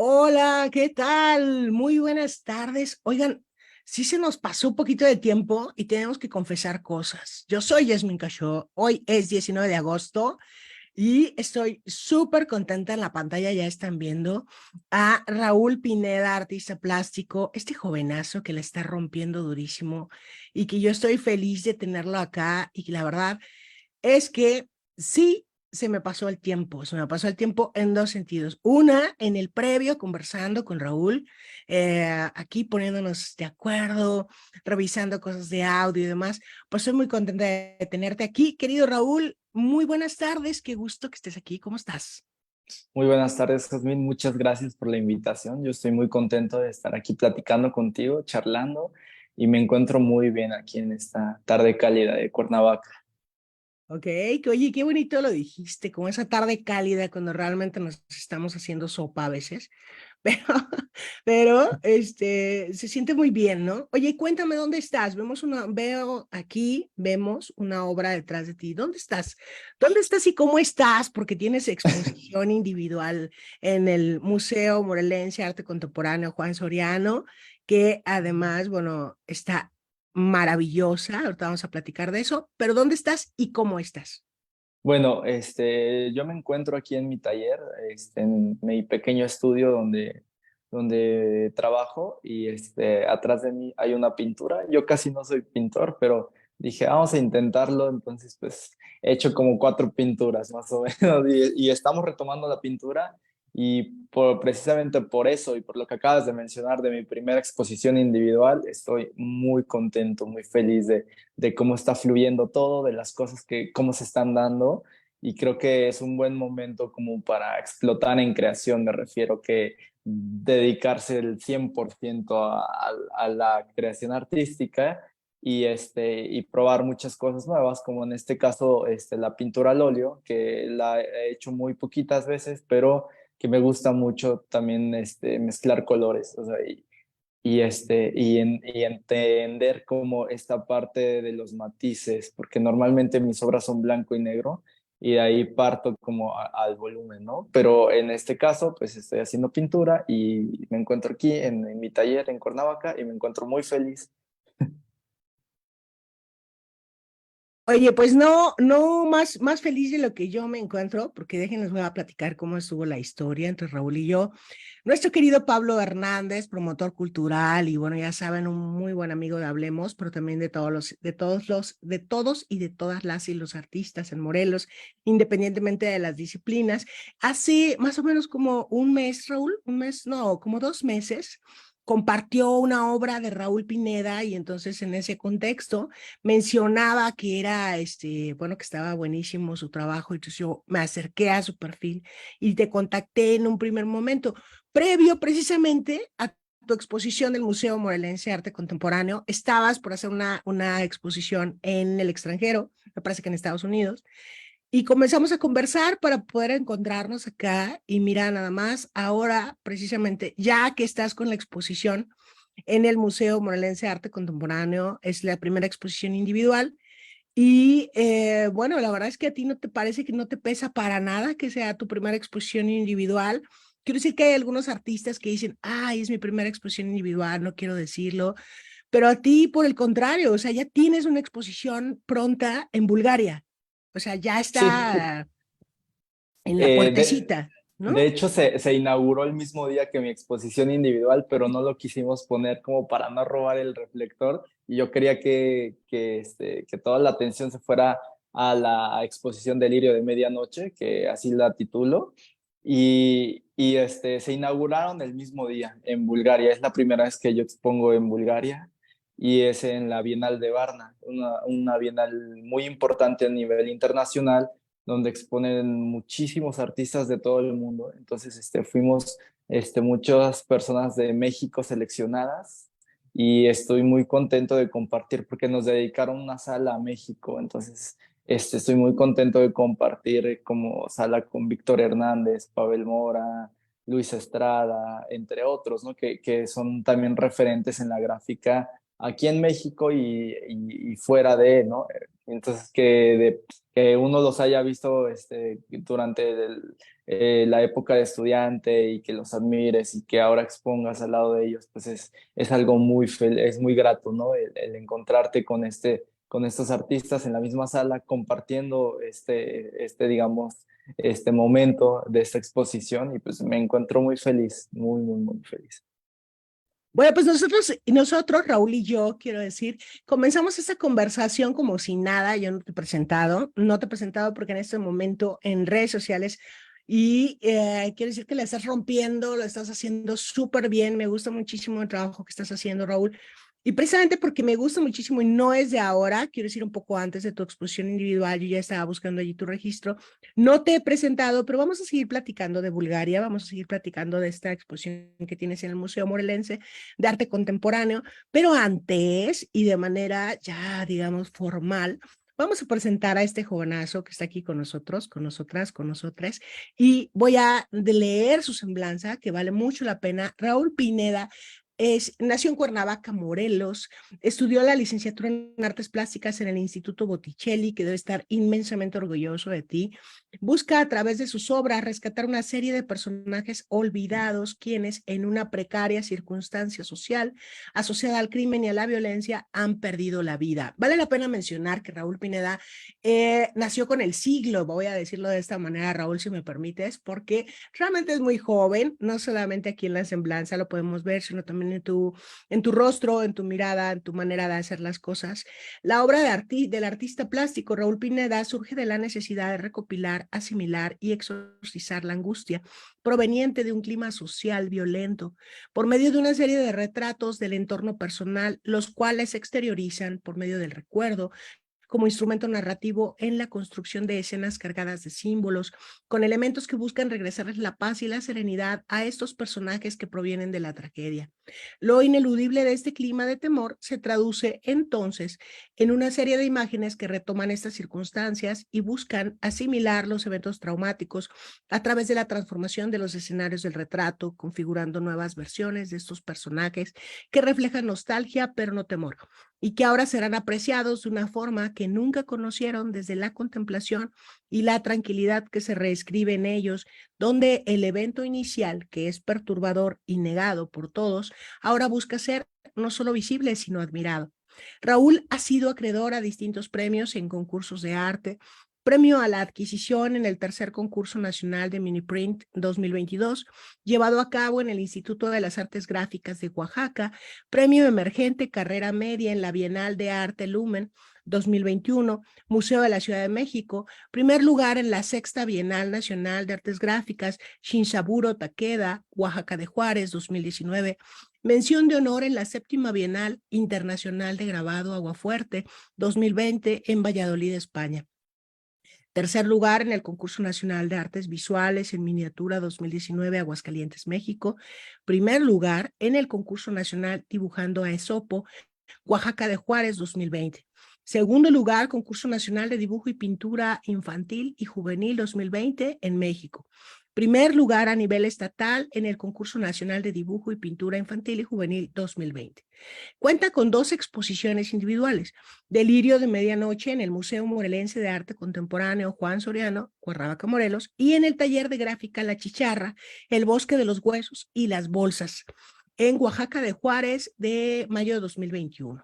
Hola, ¿qué tal? Muy buenas tardes. Oigan, sí se nos pasó un poquito de tiempo y tenemos que confesar cosas. Yo soy Yasmin Casho, hoy es 19 de agosto y estoy súper contenta. En la pantalla ya están viendo a Raúl Pineda, artista plástico, este jovenazo que le está rompiendo durísimo y que yo estoy feliz de tenerlo acá y que la verdad es que sí se me pasó el tiempo, se me pasó el tiempo en dos sentidos. Una, en el previo, conversando con Raúl, aquí poniéndonos de acuerdo, revisando cosas de audio y demás. Pues estoy muy contenta de tenerte aquí, querido Raúl. Muy buenas tardes, qué gusto que estés aquí. ¿Cómo estás? Muy buenas tardes, Jazmín. Muchas gracias por la invitación. Yo estoy muy contento de estar aquí platicando contigo, charlando, y me encuentro muy bien aquí en esta tarde cálida de Cuernavaca. Ok, que oye, qué bonito lo dijiste, como esa tarde cálida cuando realmente nos estamos haciendo sopa a veces. Pero, se siente muy bien, ¿no? Oye, cuéntame dónde estás. Veo aquí, vemos una obra detrás de ti. ¿Dónde estás? ¿Dónde estás y cómo estás? Porque tienes exposición individual en el Museo Morelense Arte Contemporáneo Juan Soriano, que además, bueno, está maravillosa. Ahorita vamos a platicar de eso, pero ¿dónde estás y cómo estás? Bueno, yo me encuentro aquí en mi taller, en mi pequeño estudio donde trabajo y atrás de mí hay una pintura. Yo casi no soy pintor, pero dije, vamos a intentarlo. Entonces, pues he hecho como 4 pinturas más o menos y estamos retomando la pintura y precisamente por eso y por lo que acabas de mencionar de mi primera exposición individual, estoy muy contento, muy feliz de cómo está fluyendo todo, de las cosas cómo se están dando, y creo que es un buen momento como para explotar en creación. Me refiero que dedicarse el 100% a la creación artística y probar muchas cosas nuevas, como en este caso la pintura al óleo, que la he hecho muy poquitas veces, pero que me gusta mucho también mezclar colores, o sea, y entender como esta parte de los matices, porque normalmente mis obras son blanco y negro, y de ahí parto como al volumen, ¿no? Pero en este caso, pues estoy haciendo pintura y me encuentro aquí en mi taller en Cuernavaca y me encuentro muy feliz. Oye, pues no, no más feliz de lo que yo me encuentro, porque déjenles voy a platicar cómo estuvo la historia entre Raúl y yo. Nuestro querido Pablo Hernández, promotor cultural y bueno, ya saben, un muy buen amigo de Hablemos, pero también de todos y de todas las y los artistas en Morelos, independientemente de las disciplinas. Hace más o menos como un mes, Raúl, un mes, no, como 2 meses, compartió una obra de Raúl Pineda y entonces en ese contexto mencionaba que era, bueno, que estaba buenísimo su trabajo, entonces yo me acerqué a su perfil y te contacté en un primer momento, previo precisamente a tu exposición del Museo Morelense de Arte Contemporáneo. Estabas por hacer una exposición en el extranjero, me parece que en Estados Unidos, y comenzamos a conversar para poder encontrarnos acá y mira nada más, ahora precisamente, ya que estás con la exposición en el Museo Morelense de Arte Contemporáneo, es la primera exposición individual y bueno, la verdad es que a ti no te parece que no te pesa para nada que sea tu primera exposición individual. Quiero decir que hay algunos artistas que dicen, ay, es mi primera exposición individual, no quiero decirlo, pero a ti por el contrario, o sea, ya tienes una exposición pronta en Bulgaria, o sea, ya Sí, está en la eh, de, puertecita, de ¿no? hecho se inauguró el mismo día que mi exposición individual, pero no lo quisimos poner como para no robar el reflector, y yo quería que toda la atención se fuera a la exposición Delirio de Medianoche, que así la titulo, y se inauguraron el mismo día en Bulgaria. Es la primera vez que yo expongo en Bulgaria y es en la Bienal de Varna, una bienal muy importante a nivel internacional, donde exponen muchísimos artistas de todo el mundo. Entonces, fuimos muchas personas de México seleccionadas, y estoy muy contento de compartir porque nos dedicaron una sala a México. Entonces, estoy muy contento de compartir como sala con Víctor Hernández, Pavel Mora, Luis Estrada, entre otros, ¿no? Que son también referentes en la gráfica aquí en México y fuera de, ¿no? Entonces, que uno los haya visto durante la época de estudiante y que los admires y que ahora expongas al lado de ellos, pues es algo es muy grato, ¿no? El encontrarte con estos artistas en la misma sala compartiendo digamos, este momento de esta exposición y pues me encuentro muy feliz, muy, muy, muy feliz. Bueno, pues nosotros, Raúl y yo, quiero decir, comenzamos esta conversación como si nada. Yo no te he presentado porque en este momento en redes sociales y quiero decir que la estás rompiendo, lo estás haciendo súper bien. Me gusta muchísimo el trabajo que estás haciendo, Raúl. Y precisamente porque me gusta muchísimo y no es de ahora, quiero decir un poco antes de tu exposición individual, yo ya estaba buscando allí tu registro. No te he presentado, pero vamos a seguir platicando de Bulgaria, vamos a seguir platicando de esta exposición que tienes en el Museo Morelense de Arte Contemporáneo, pero antes y de manera ya, digamos, formal, vamos a presentar a este jovenazo que está aquí con nosotros, con nosotras, con nosotras, y voy a leer su semblanza, que vale mucho la pena. Raúl Pineda nació en Cuernavaca, Morelos, estudió la licenciatura en Artes Plásticas en el Instituto Botticelli, que debe estar inmensamente orgulloso de ti. Busca a través de sus obras rescatar una serie de personajes olvidados, quienes en una precaria circunstancia social asociada al crimen y a la violencia han perdido la vida. Vale la pena mencionar que Raúl Pineda nació con el siglo, voy a decirlo de esta manera, Raúl, si me permites, porque realmente es muy joven, no solamente aquí en la semblanza lo podemos ver, sino también en tu rostro, en tu mirada, en tu manera de hacer las cosas. La obra del artista plástico Raúl Pineda surge de la necesidad de recopilar, asimilar y exorcizar la angustia proveniente de un clima social violento por medio de una serie de retratos del entorno personal, los cuales se exteriorizan por medio del recuerdo, como instrumento narrativo en la construcción de escenas cargadas de símbolos, con elementos que buscan regresarles la paz y la serenidad a estos personajes que provienen de la tragedia. Lo ineludible de este clima de temor se traduce entonces en una serie de imágenes que retoman estas circunstancias y buscan asimilar los eventos traumáticos a través de la transformación de los escenarios del retrato, configurando nuevas versiones de estos personajes que reflejan nostalgia pero no temor, y que ahora serán apreciados de una forma que nunca conocieron desde la contemplación y la tranquilidad que se reescribe en ellos, donde el evento inicial, que es perturbador y negado por todos, ahora busca ser no solo visible, sino admirado. Raúl ha sido acreedor a distintos premios en concursos de arte, premio a la adquisición en el tercer concurso nacional de Miniprint 2022, llevado a cabo en el Instituto de las Artes Gráficas de Oaxaca, premio emergente carrera media en la Bienal de Arte Lumen 2021, Museo de la Ciudad de México, primer lugar en la sexta Bienal Nacional de Artes Gráficas Shinsaburo Takeda, Oaxaca de Juárez 2019, mención de honor en la séptima Bienal Internacional de Grabado Aguafuerte 2020 en Valladolid, España. Tercer lugar en el Concurso Nacional de Artes Visuales en Miniatura 2019, Aguascalientes, México. Primer lugar en el Concurso Nacional Dibujando a Esopo, Oaxaca de Juárez 2020. Segundo lugar, Concurso Nacional de Dibujo y Pintura Infantil y Juvenil 2020 en México. Primer lugar a nivel estatal en el Concurso Nacional de Dibujo y Pintura Infantil y Juvenil 2020. Cuenta con 2 exposiciones individuales: Delirio de Medianoche en el Museo Morelense de Arte Contemporáneo Juan Soriano, Cuernavaca, Morelos, y en el taller de gráfica La Chicharra, El Bosque de los Huesos y las Bolsas, en Oaxaca de Juárez, de mayo de 2021.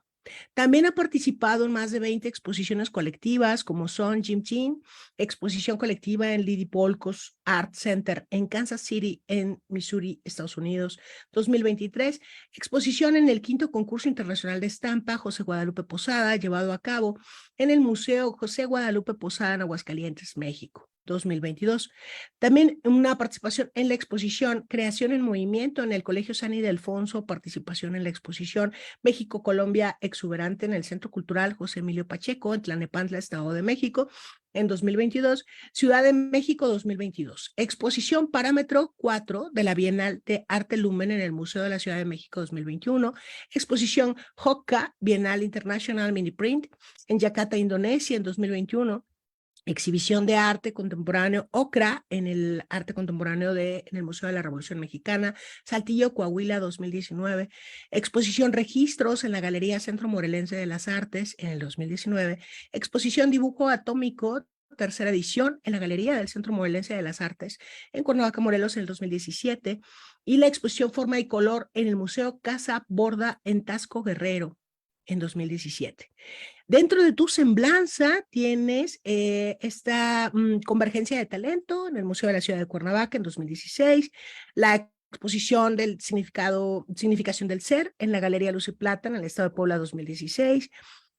También ha participado en más de 20 exposiciones colectivas, como son Jim Chin, exposición colectiva en Lady Polkos Art Center en Kansas City, en Missouri, Estados Unidos, 2023, exposición en el quinto concurso internacional de estampa José Guadalupe Posada, llevado a cabo en el Museo José Guadalupe Posada en Aguascalientes, México, 2022. También una participación en la exposición Creación en Movimiento en el Colegio San Ildefonso, participación en la exposición México-Colombia Exuberante en el Centro Cultural José Emilio Pacheco, en Tlalnepantla, Estado de México, en 2022, Ciudad de México 2022, exposición Parámetro 4 de la Bienal de Arte Lumen en el Museo de la Ciudad de México 2021, exposición Hoka Bienal International Mini Print en Yakarta, Indonesia en 2021, exhibición de arte contemporáneo OCRA en el Arte Contemporáneo en el Museo de la Revolución Mexicana, Saltillo, Coahuila 2019, exposición Registros en la Galería Centro Morelense de las Artes en el 2019, exposición Dibujo Atómico, tercera edición en la Galería del Centro Morelense de las Artes en Cuernavaca, Morelos en el 2017, y la exposición Forma y Color en el Museo Casa Borda en Tasco Guerrero en 2017. Dentro de tu semblanza tienes esta convergencia de talento en el Museo de la Ciudad de Cuernavaca en 2016, la exposición del significación del ser en la Galería Luz y Plata en el Estado de Puebla 2016,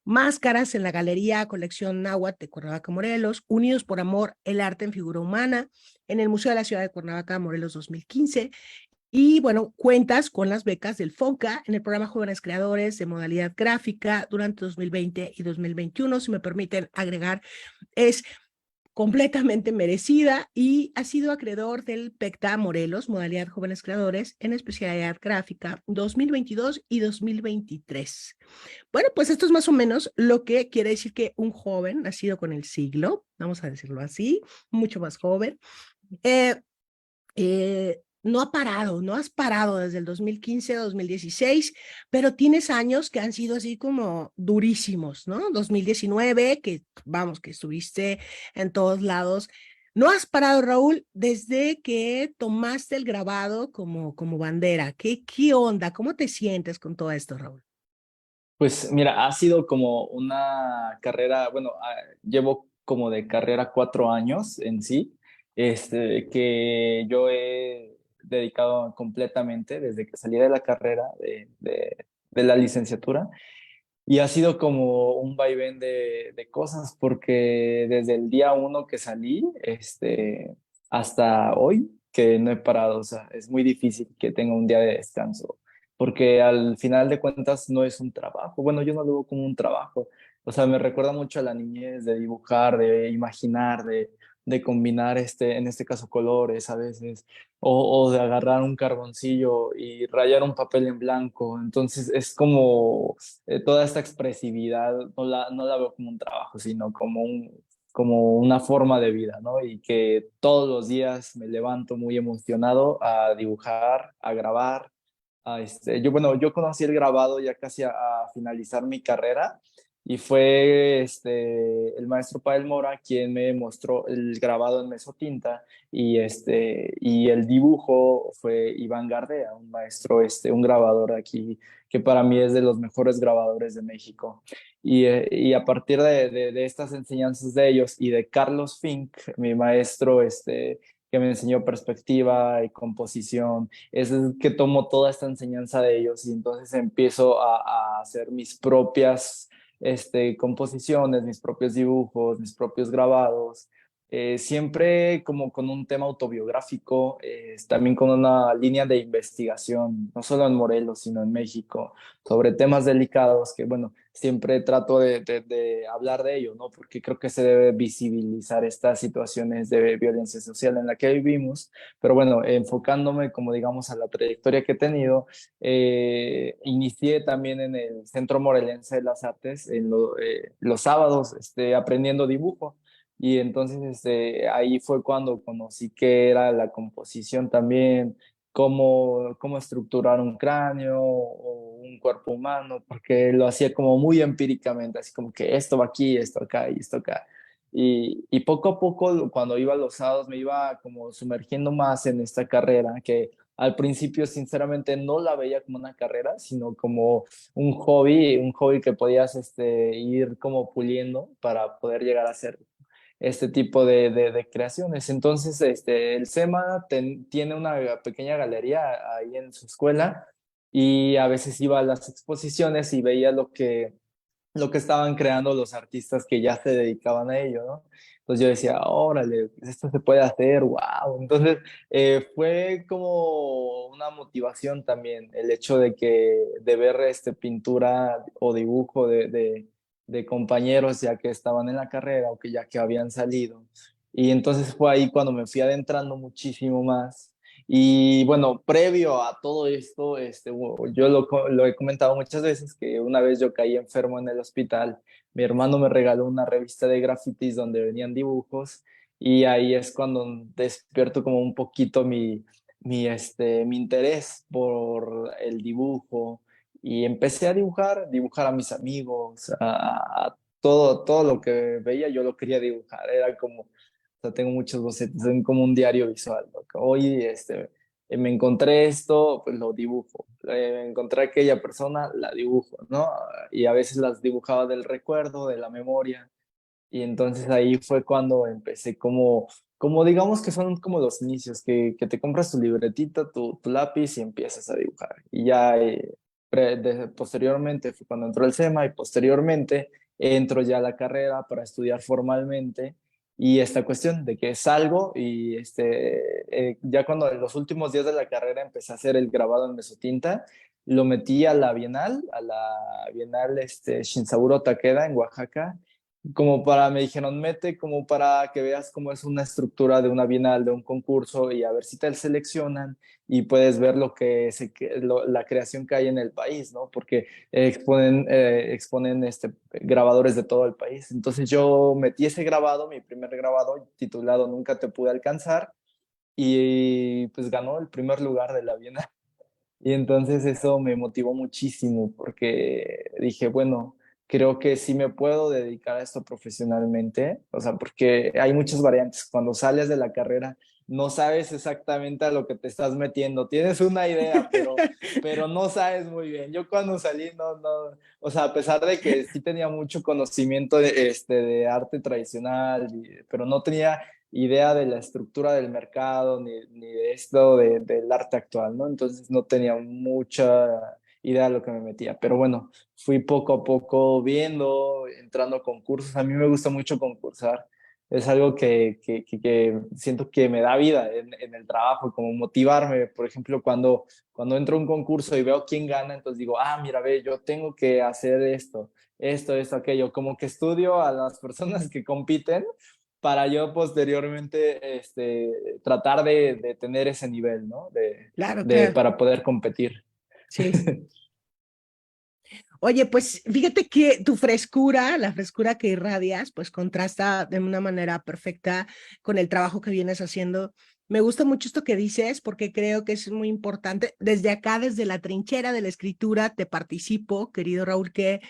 máscaras en la Galería Colección Náhuatl de Cuernavaca, Morelos, Unidos por Amor, el arte en figura humana en el Museo de la Ciudad de Cuernavaca, Morelos 2015, y bueno, cuentas con las becas del FONCA en el programa Jóvenes Creadores de modalidad gráfica durante 2020 y 2021. Si me permiten agregar, es completamente merecida y ha sido acreedor del PECTA Morelos, modalidad Jóvenes Creadores en especialidad gráfica 2022 y 2023. Bueno, pues esto es más o menos lo que quiere decir que un joven nacido con el siglo, vamos a decirlo así, mucho más joven, eh, no ha parado, no has parado desde el 2015 a 2016, pero tienes años que han sido así como durísimos, ¿no? 2019, que vamos, que estuviste en todos lados. No has parado, Raúl, desde que tomaste el grabado como bandera. ¿Qué onda? ¿Cómo te sientes con todo esto, Raúl? Pues mira, ha sido como una carrera, bueno, llevo como de carrera 4 años en sí, que yo he dedicado completamente desde que salí de la carrera de la licenciatura. Y ha sido como un vaivén de cosas, porque desde el día uno que salí, hasta hoy, que no he parado, o sea, es muy difícil que tenga un día de descanso, porque al final de cuentas no es un trabajo. Bueno, yo no lo veo como un trabajo. O sea, me recuerda mucho a la niñez de dibujar, de imaginar, de combinar, en este caso, colores a veces, o de agarrar un carboncillo y rayar un papel en blanco. Entonces es como toda esta expresividad no la veo como un trabajo, sino como una forma de vida, ¿no? Y que todos los días me levanto muy emocionado a dibujar, a grabar. Bueno, yo conocí el grabado ya casi a finalizar mi carrera, y fue el maestro Pael Mora quien me mostró el grabado en mesotinta, y el dibujo fue Iván Gardea, un maestro, un grabador aquí que para mí es de los mejores grabadores de México. Y a partir de estas enseñanzas de ellos y de Carlos Fink, mi maestro, que me enseñó perspectiva y composición, es que tomo toda esta enseñanza de ellos y entonces empiezo a hacer mis propias composiciones, mis propios dibujos, mis propios grabados, siempre como con un tema autobiográfico, también con una línea de investigación, no solo en Morelos, sino en México, sobre temas delicados que, bueno, siempre trato de hablar de ello, ¿no? Porque creo que se debe visibilizar estas situaciones de violencia social en la que vivimos, pero bueno, enfocándome, como digamos, a la trayectoria que he tenido, inicié también en el Centro Morelense de las Artes los sábados, aprendiendo dibujo. Y entonces ahí fue cuando conocí qué era la composición también, cómo estructurar un cráneo o un cuerpo humano, porque lo hacía como muy empíricamente, así como que esto va aquí, esto acá y esto acá. Y poco a poco, cuando iba a los sábados, me iba como sumergiendo más en esta carrera, que al principio sinceramente no la veía como una carrera, sino como un hobby que podías ir como puliendo para poder llegar a ser este tipo de creaciones. Entonces, el SEMA tiene una pequeña galería ahí en su escuela, y a veces iba a las exposiciones y veía lo que estaban creando los artistas que ya se dedicaban a ello, ¿no? Entonces yo decía, órale, esto se puede hacer, wow. Entonces fue como una motivación también el hecho de ver pintura o dibujo de compañeros ya que estaban en la carrera o que ya que habían salido. Y entonces fue ahí cuando me fui adentrando muchísimo más. Y bueno, previo a todo esto, yo lo he comentado muchas veces, que una vez yo caí enfermo en el hospital mi hermano me regaló una revista de grafitis donde venían dibujos y ahí es cuando despierto como un poquito mi interés por el dibujo y empecé a dibujar a mis amigos, a todo lo que veía yo lo quería dibujar, era como, o sea, tengo muchos bocetos, es como un diario visual, ¿no? Hoy me encontré esto, pues lo dibujo, encontré aquella persona, la dibujo, ¿no? Y a veces las dibujaba del recuerdo, de la memoria, y entonces ahí fue cuando empecé como digamos que son como los inicios, que te compras tu libretita, tu lápiz y empiezas a dibujar. Y ya posteriormente fue cuando entró el SEMA y posteriormente entro ya a la carrera para estudiar formalmente. Y esta cuestión de que salgo y ya cuando en los últimos días de la carrera empecé a hacer el grabado en mesotinta, lo metí a la Bienal Shinsaburo Takeda en Oaxaca, como para, me dijeron, mete como para que veas cómo es una estructura de una bienal, de un concurso y a ver si te seleccionan y puedes ver la creación que hay en el país, ¿no? Porque exponen grabadores de todo el país. Entonces yo metí ese grabado, mi primer grabado titulado Nunca te pude alcanzar y pues ganó el primer lugar de la bienal. Y entonces eso me motivó muchísimo porque dije, bueno, creo que sí me puedo dedicar a esto profesionalmente, o sea, porque hay muchas variantes. Cuando sales de la carrera, no sabes exactamente a lo que te estás metiendo. Tienes una idea, pero no sabes muy bien. Yo cuando salí, no, o sea, a pesar de que sí tenía mucho conocimiento de arte tradicional, pero no tenía idea de la estructura del mercado ni de esto del arte actual, ¿no? Entonces no tenía mucha idea de lo que me metía, pero bueno, fui poco a poco viendo, entrando a concursos. A mí me gusta mucho concursar, es algo que siento que me da vida en el trabajo, como motivarme. Por ejemplo, cuando entro a un concurso y veo quién gana, entonces digo, ah, mira, ve, yo tengo que hacer esto, aquello, como que estudio a las personas que compiten para yo posteriormente tratar de tener ese nivel, ¿no? Claro, claro. Para poder competir. Sí. Oye, pues fíjate que tu frescura, la frescura que irradias, pues contrasta de una manera perfecta con el trabajo que vienes haciendo. Me gusta mucho esto que dices porque creo que es muy importante. Desde acá, desde la trinchera de la escritura, te participo, querido Raúl, que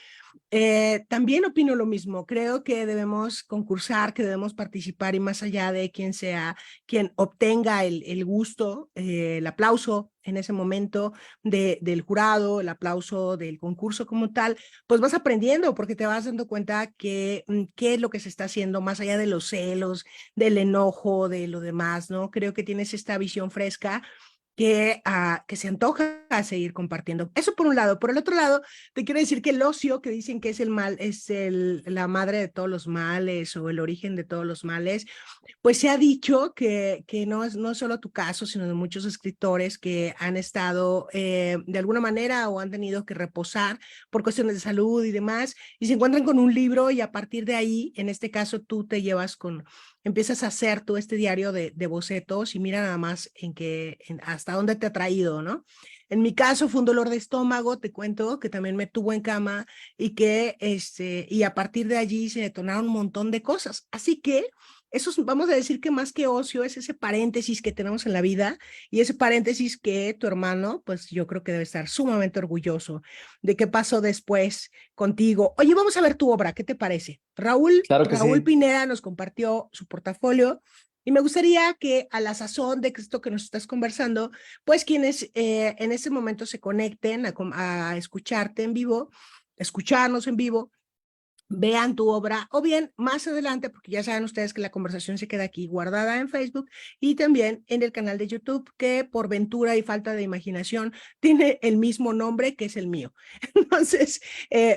también opino lo mismo. Creo que debemos concursar, que debemos participar y más allá de quien sea, quien obtenga el gusto, el aplauso en ese momento del jurado, el aplauso del concurso como tal, pues vas aprendiendo porque te vas dando cuenta que qué es lo que se está haciendo más allá de los celos, del enojo, de lo demás, ¿no? Creo que tienes esta visión fresca que se antoja a seguir compartiendo. Eso por un lado. Por el otro lado, te quiero decir que el ocio, que dicen que es el mal, es la madre de todos los males o el origen de todos los males, pues se ha dicho que no es solo tu caso, sino de muchos escritores que han estado de alguna manera o han tenido que reposar por cuestiones de salud y demás, y se encuentran con un libro y a partir de ahí, en este caso, tú te llevas empiezas a hacer tú este diario de bocetos y mira nada más hasta dónde te ha traído, ¿no? En mi caso fue un dolor de estómago, te cuento, que también me tuvo en cama y a partir de allí se detonaron un montón de cosas. Así que vamos a decir que más que ocio es ese paréntesis que tenemos en la vida y ese paréntesis que tu hermano, pues yo creo que debe estar sumamente orgulloso de qué pasó después contigo. Oye, vamos a ver tu obra, ¿qué te parece? Claro que Raúl sí. Pineda nos compartió su portafolio y me gustaría que a la sazón de esto que nos estás conversando, pues quienes en ese momento se conecten a escucharte en vivo, escucharnos en vivo, vean tu obra o bien más adelante, porque ya saben ustedes que la conversación se queda aquí guardada en Facebook y también en el canal de YouTube que por ventura y falta de imaginación tiene el mismo nombre que es el mío. Entonces,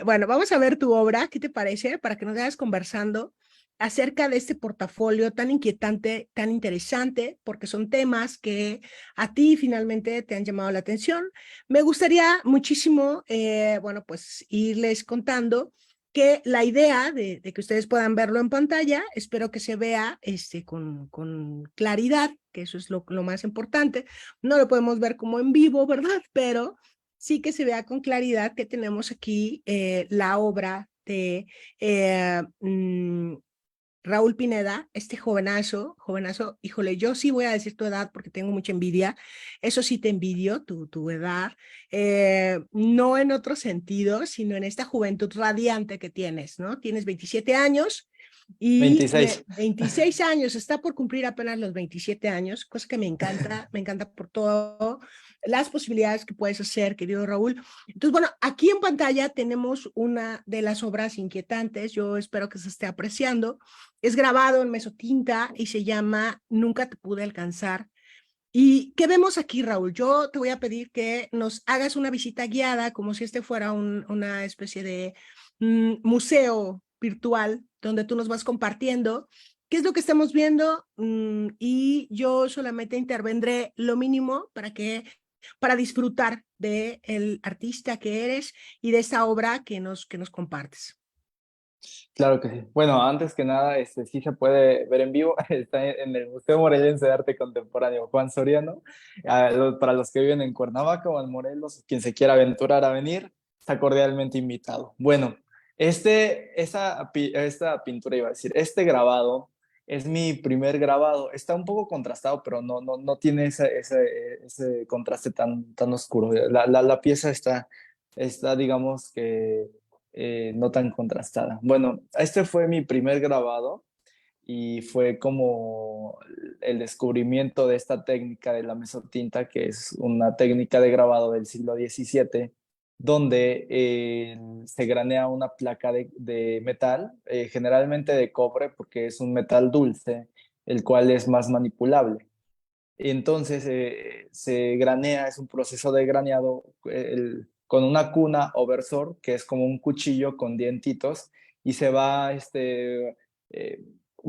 bueno, vamos a ver tu obra, ¿qué te parece? Para que nos vayas conversando acerca de este portafolio tan inquietante, tan interesante, porque son temas que a ti finalmente te han llamado la atención. Me gustaría muchísimo, bueno, pues irles contando que la idea de que ustedes puedan verlo en pantalla, espero que se vea con claridad, que eso es lo más importante. No lo podemos ver como en vivo, ¿verdad? Pero sí que se vea con claridad que tenemos aquí la obra de Raúl Pineda, este jovenazo, híjole, yo sí voy a decir tu edad porque tengo mucha envidia, eso sí te envidio, tu edad, no en otro sentido, sino en esta juventud radiante que tienes, ¿no? Tienes 27 años y 26. 26 años, está por cumplir apenas los 27 años, cosa que me encanta por todo las posibilidades que puedes hacer, querido Raúl. Entonces, bueno, aquí en pantalla tenemos una de las obras inquietantes, yo espero que se esté apreciando. Es grabado en mesotinta y se llama Nunca te pude alcanzar. ¿Y qué vemos aquí, Raúl? Yo te voy a pedir que nos hagas una visita guiada, como si este fuera una especie de museo virtual donde tú nos vas compartiendo qué es lo que estamos viendo, y yo solamente intervendré lo mínimo para disfrutar de el artista que eres y de esta obra que nos compartes. Claro que sí. Bueno, antes que nada, sí se puede ver en vivo. Está en el Museo Morelense de Arte Contemporáneo Juan Soriano. Para los que viven en Cuernavaca o en Morelos, quien se quiera aventurar a venir, está cordialmente invitado. Bueno, esta pintura, iba a decir, este grabado es mi primer grabado. Está un poco contrastado, pero no tiene ese contraste tan oscuro. La pieza está, digamos que no tan contrastada. Bueno, este fue mi primer grabado y fue como el descubrimiento de esta técnica de la mesotinta, que es una técnica de grabado del siglo XVII, donde se granea una placa de metal, generalmente de cobre, porque es un metal dulce, el cual es más manipulable. Entonces se granea, es un proceso de graneado con una cuna o versor, que es como un cuchillo con dientitos, y se va, eh,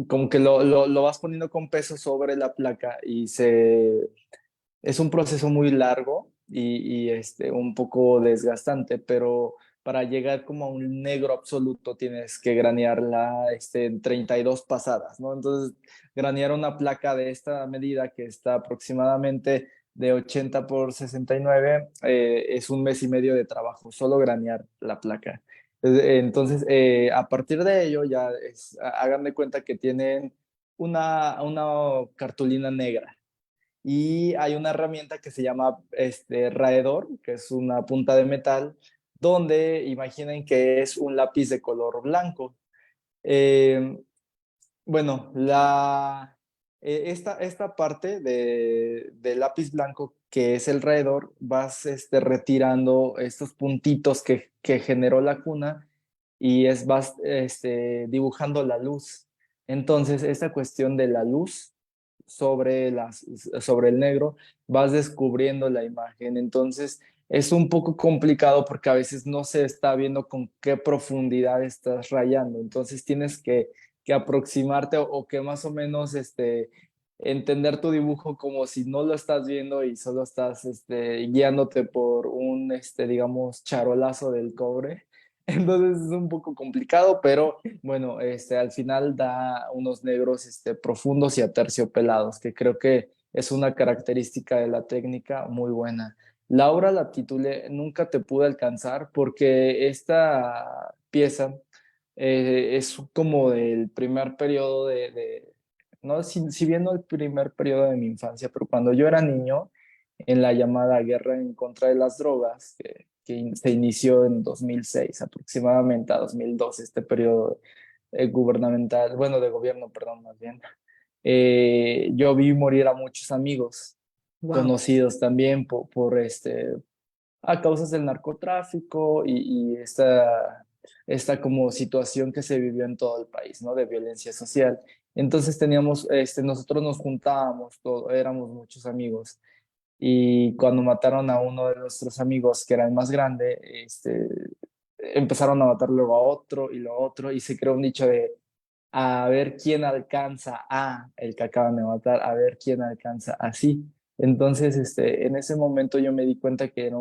como que lo vas poniendo con peso sobre la placa es un proceso muy largo y un poco desgastante, pero para llegar como a un negro absoluto tienes que granearla en 32 pasadas, ¿no? Entonces, granear una placa de esta medida que está aproximadamente de 80 por 69 es un mes y medio de trabajo, solo granear la placa. Entonces, a partir de ello, hagan de cuenta que tienen una cartulina negra y hay una herramienta que se llama raedor, que es una punta de metal, donde imaginen que es un lápiz de color blanco. Eh, bueno, esta parte del lápiz blanco, que es el raedor, vas retirando estos puntitos que generó la cuna y vas dibujando la luz. Entonces, esta cuestión de la luz sobre el negro, vas descubriendo la imagen. Entonces, es un poco complicado porque a veces no se está viendo con qué profundidad estás rayando. Entonces, tienes que aproximarte o que más o menos entender tu dibujo como si no lo estás viendo y solo estás guiándote por un, digamos, charolazo del cobre. Entonces es un poco complicado, pero bueno, al final da unos negros profundos y aterciopelados, que creo que es una característica de la técnica muy buena. La obra la titulé Nunca te pude alcanzar porque esta pieza es como del primer periodo no, si bien no el primer periodo de mi infancia, pero cuando yo era niño, en la llamada guerra en contra de las drogas, que se inició en 2006 aproximadamente a 2012, este periodo gubernamental, bueno, de gobierno, perdón, más bien, yo vi morir a muchos amigos, Wow. conocidos también a causas del narcotráfico y esta como situación que se vivió en todo el país, ¿no? De violencia social. Entonces nosotros nos juntábamos, éramos muchos amigos. Y cuando mataron a uno de nuestros amigos, que era el más grande, empezaron a matar luego a otro y lo otro, y se creó un dicho de a ver quién alcanza a el que acaban de matar, a ver quién alcanza así. Entonces, en ese momento yo me di cuenta que era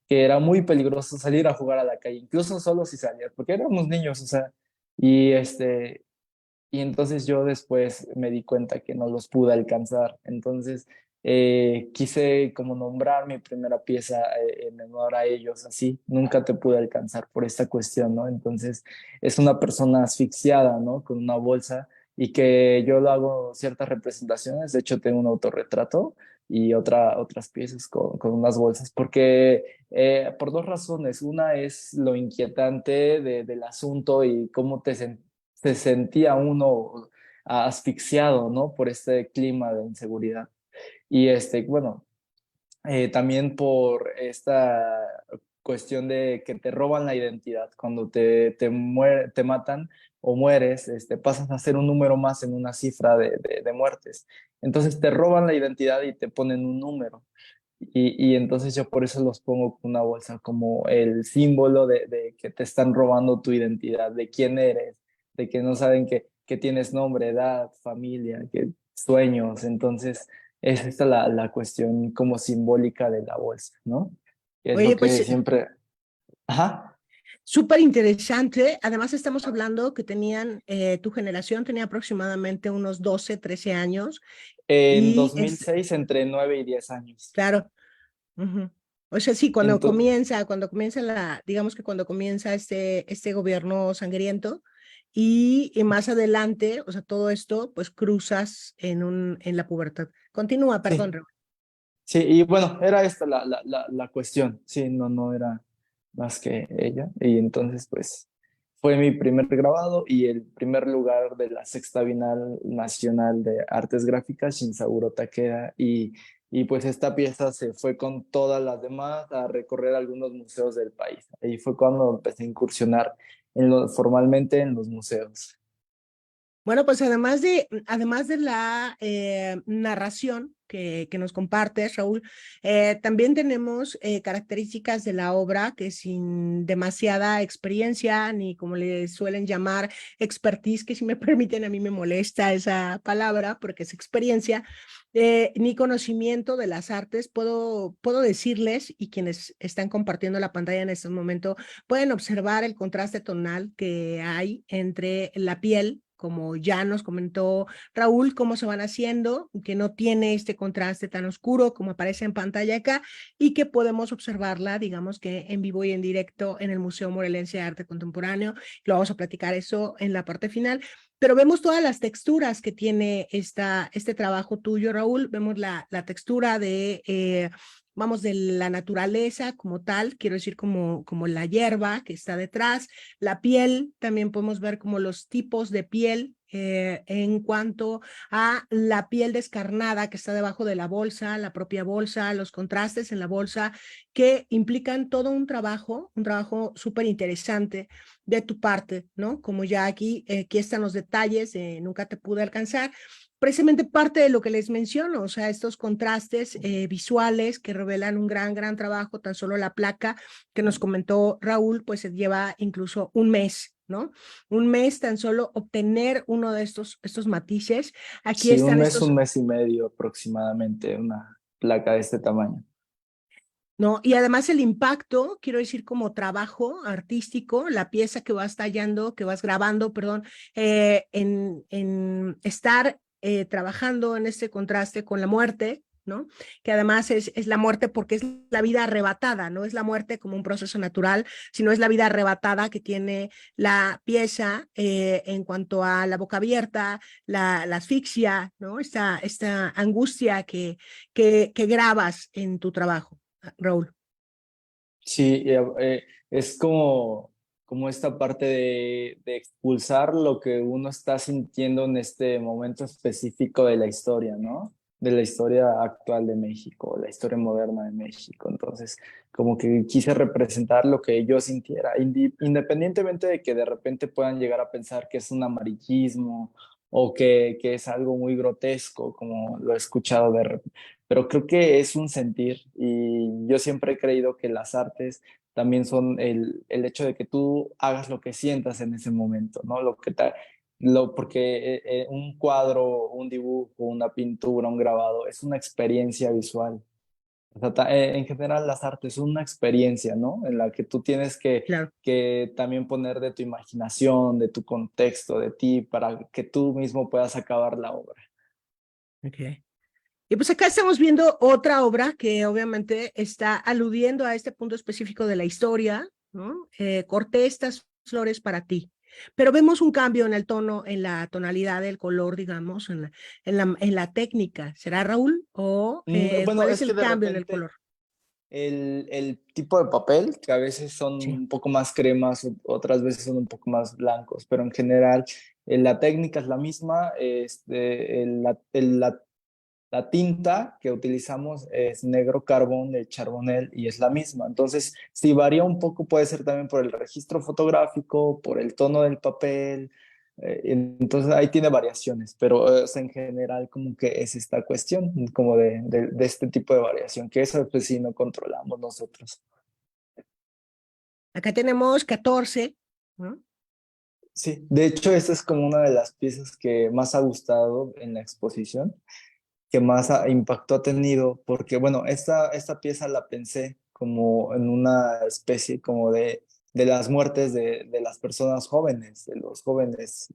que era muy peligroso salir a jugar a la calle, incluso solo si salías, porque éramos niños, o sea, y y entonces yo después me di cuenta que no los pude alcanzar. Entonces, quise como nombrar mi primera pieza en honor a ellos, así, nunca te pude alcanzar por esta cuestión, ¿no? Entonces, es una persona asfixiada, ¿no? Con una bolsa y que yo lo hago ciertas representaciones, de hecho tengo un autorretrato y otras piezas con unas bolsas, porque por dos razones. Una es lo inquietante del asunto y cómo se sentía uno asfixiado, ¿no? Por este clima de inseguridad. Y bueno, también por esta cuestión de que te roban la identidad. Cuando te matan o mueres, pasas a ser un número más en una cifra de muertes. Entonces te roban la identidad y te ponen un número. Y entonces yo por eso los pongo con una bolsa como el símbolo de que te están robando tu identidad, de quién eres, de que no saben que tienes nombre, edad, familia, que sueños. Entonces es esta la cuestión como simbólica de la bolsa, ¿no? Que es lo Oye, pues que siempre... Ajá. súper interesante. Además, estamos hablando que tenían, tu generación tenía aproximadamente unos 12, 13 años En y 2006 entre 9 y 10 años. claro. Ujú. O sea, sí, Entonces, cuando comienza digamos que cuando comienza este gobierno sangriento y más adelante, o sea, todo esto, pues cruzas en la pubertad. Continúa, perdón, sí. Raúl. Sí, y bueno, era esta la cuestión, sí, no era más que ella. Y entonces, pues, fue mi primer grabado y el primer lugar de la Sexta Bienal Nacional de Artes Gráficas, Shinsaburo Takeda. Y pues esta pieza se fue con todas las demás a recorrer algunos museos del país. Ahí fue cuando empecé a incursionar formalmente en los museos. Bueno, pues además de la narración que nos compartes, Raúl, también tenemos características de la obra que sin demasiada experiencia, ni como le suelen llamar, expertise, que si me permiten, a mí me molesta esa palabra porque es experiencia, ni conocimiento de las artes, puedo decirles, y quienes están compartiendo la pantalla en este momento, pueden observar el contraste tonal que hay entre la piel, como ya nos comentó Raúl, cómo se van haciendo, que no tiene este contraste tan oscuro como aparece en pantalla acá, y que podemos observarla, digamos que en vivo y en directo en el Museo Morelense de Arte Contemporáneo. Lo vamos a platicar eso en la parte final, pero vemos todas las texturas que tiene este trabajo tuyo, Raúl. Vemos la textura vamos, de la naturaleza como tal, quiero decir como la hierba que está detrás, la piel, también podemos ver como los tipos de piel en cuanto a la piel descarnada que está debajo de la bolsa, la propia bolsa, los contrastes en la bolsa, que implican todo un trabajo súper interesante de tu parte, ¿no? Como ya aquí están los detalles, nunca te pude alcanzar, precisamente parte de lo que les menciono, o sea, estos contrastes visuales que revelan un gran trabajo. Tan solo la placa que nos comentó Raúl, pues se lleva incluso un mes, ¿no? Un mes tan solo obtener uno de estos matices. Aquí Sí, están un estos, mes y medio aproximadamente, una placa de este tamaño. ¿no? Y además el impacto, quiero decir, como trabajo artístico, la pieza que vas tallando, que vas grabando, perdón, en estar trabajando en este contraste con la muerte, ¿no? Que además es la muerte porque es la vida arrebatada, no es la muerte como un proceso natural, sino es la vida arrebatada que tiene la pieza en cuanto a la boca abierta, la asfixia, ¿no? Esta angustia que grabas en tu trabajo. Raúl. Sí, es como esta parte de expulsar lo que uno está sintiendo en este momento específico de la historia, ¿no? De la historia actual de México, la historia moderna de México. Entonces, como que quise representar lo que yo sintiera, independientemente de que de repente puedan llegar a pensar que es un amarillismo o que es algo muy grotesco, como lo he escuchado pero creo que es un sentir y yo siempre he creído que las artes también son el hecho de que tú hagas lo que sientas en ese momento, ¿no? Porque un cuadro, un dibujo, una pintura, un grabado es una experiencia visual. O sea, en general las artes son una experiencia, ¿no? En la que tú tienes Claro. que también poner de tu imaginación, de tu contexto, de ti, para que tú mismo puedas acabar la obra. Okay. Y pues acá estamos viendo otra obra que obviamente está aludiendo a este punto específico de la historia, ¿no? Corté estas flores para ti. Pero vemos un cambio en el tono, en la tonalidad del color, digamos, en la técnica. ¿Será, Raúl? ¿O Bueno, cuál es es que el de cambio en el repente color? el tipo de papel, que a veces son Sí. un poco más cremas, otras veces son un poco más blancos, pero en general la técnica es la misma, la tinta que utilizamos es negro carbón de Charbonnel y es la misma. Entonces, si varía un poco, puede ser también por el registro fotográfico, por el tono del papel. Entonces, ahí tiene variaciones, pero en general como que es esta cuestión, como de este tipo de variación, que eso pues sí no controlamos nosotros. Acá tenemos 14, ¿no? Sí, de hecho, esta es como una de las piezas que más ha gustado en la exposición, que más impacto ha tenido, porque bueno, esta pieza la pensé como en una especie como de las muertes de las personas jóvenes, de los jóvenes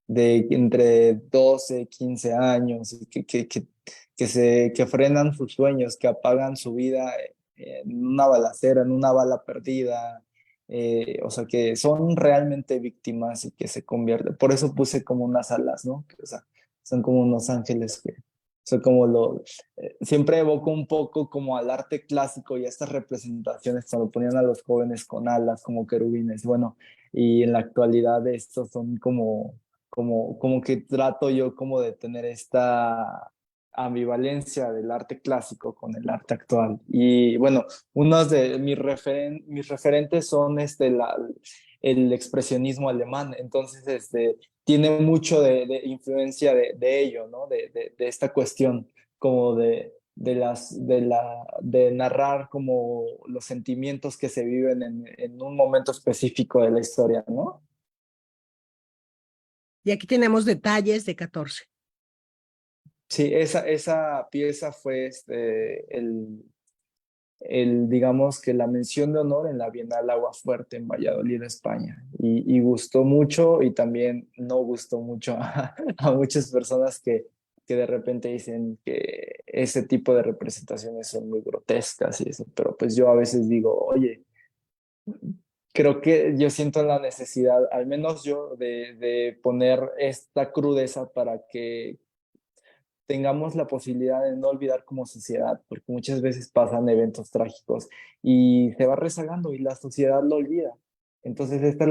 de entre 12 15 años, y que frenan sus sueños, que apagan su vida en una balacera, en una bala perdida. O sea, que son realmente víctimas y que se convierten. Por eso puse como unas alas, ¿no? O sea, son como unos ángeles que son como siempre evoco un poco como al arte clásico y a estas representaciones cuando ponían a los jóvenes con alas como querubines. Bueno, y en la actualidad estos son como que trato yo como de tener esta ambivalencia del arte clásico con el arte actual. Y bueno, unos de mis referentes son el expresionismo alemán, entonces tiene mucho de influencia de ello, ¿no? De esta cuestión como de narrar como los sentimientos que se viven en un momento específico de la historia, ¿no? Y aquí tenemos detalles de 14. Sí, esa pieza fue digamos que la mención de honor en la Bienal Agua Fuerte en Valladolid, España. Y gustó mucho y también no gustó mucho a muchas personas que de repente dicen que ese tipo de representaciones son muy grotescas y eso, pero pues yo a veces digo, oye, creo que yo siento la necesidad, al menos yo, de poner esta crudeza para que tengamos la posibilidad de no olvidar como sociedad, porque muchas veces pasan eventos trágicos y se va rezagando y la sociedad lo olvida. Entonces esta es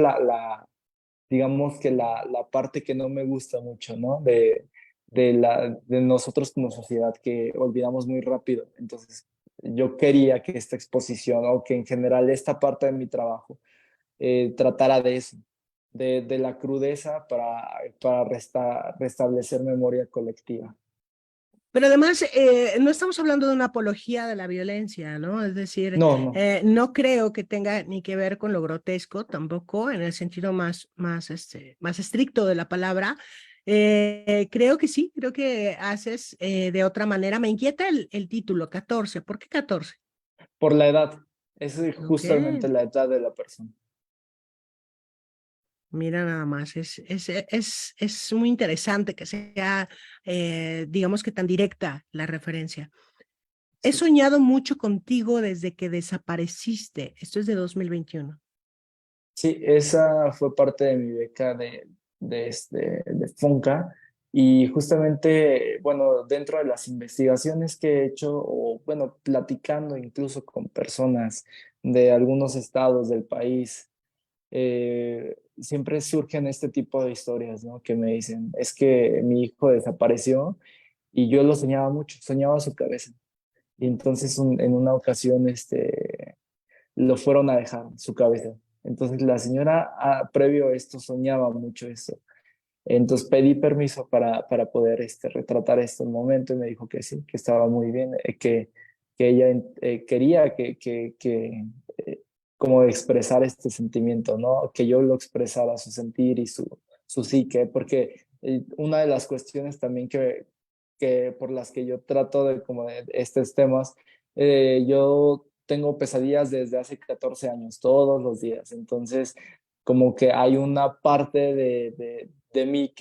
digamos que la parte que no me gusta mucho, ¿no? De nosotros como sociedad que olvidamos muy rápido. Entonces yo quería que esta exposición o que en general esta parte de mi trabajo tratara de eso, de la crudeza para restablecer memoria colectiva. Pero además, no estamos hablando de una apología de la violencia, ¿no? Es decir, No, no. no creo que tenga ni que ver con lo grotesco, tampoco en el sentido más estricto de la palabra. Creo que sí, creo que haces de otra manera. Me inquieta el título, 14. ¿Por qué 14? Por la edad. Es Ok, justamente la edad de la persona. mira nada más, es muy interesante que sea, digamos que tan directa la referencia. He Sí. soñado mucho contigo desde que desapareciste. Esto es de 2021. Sí, esa fue parte de mi beca de FONCA y justamente, bueno, dentro de las investigaciones que he hecho o, bueno, platicando incluso con personas de algunos estados del país, siempre surgen este tipo de historias, ¿no? Que me dicen, es que mi hijo desapareció y yo lo soñaba mucho, soñaba su cabeza. Y entonces en una ocasión lo fueron a dejar, su cabeza. Entonces la señora, previo a esto, soñaba mucho eso. Entonces pedí permiso para poder retratar esto en el momento y me dijo que sí, que estaba muy bien, que ella quería como expresar este sentimiento, ¿no? Que yo lo expresara, su sentir y su psique, porque una de las cuestiones también que por las que yo trato de como de estos temas, yo tengo pesadillas desde hace 14 años, todos los días, entonces como que hay una parte de mí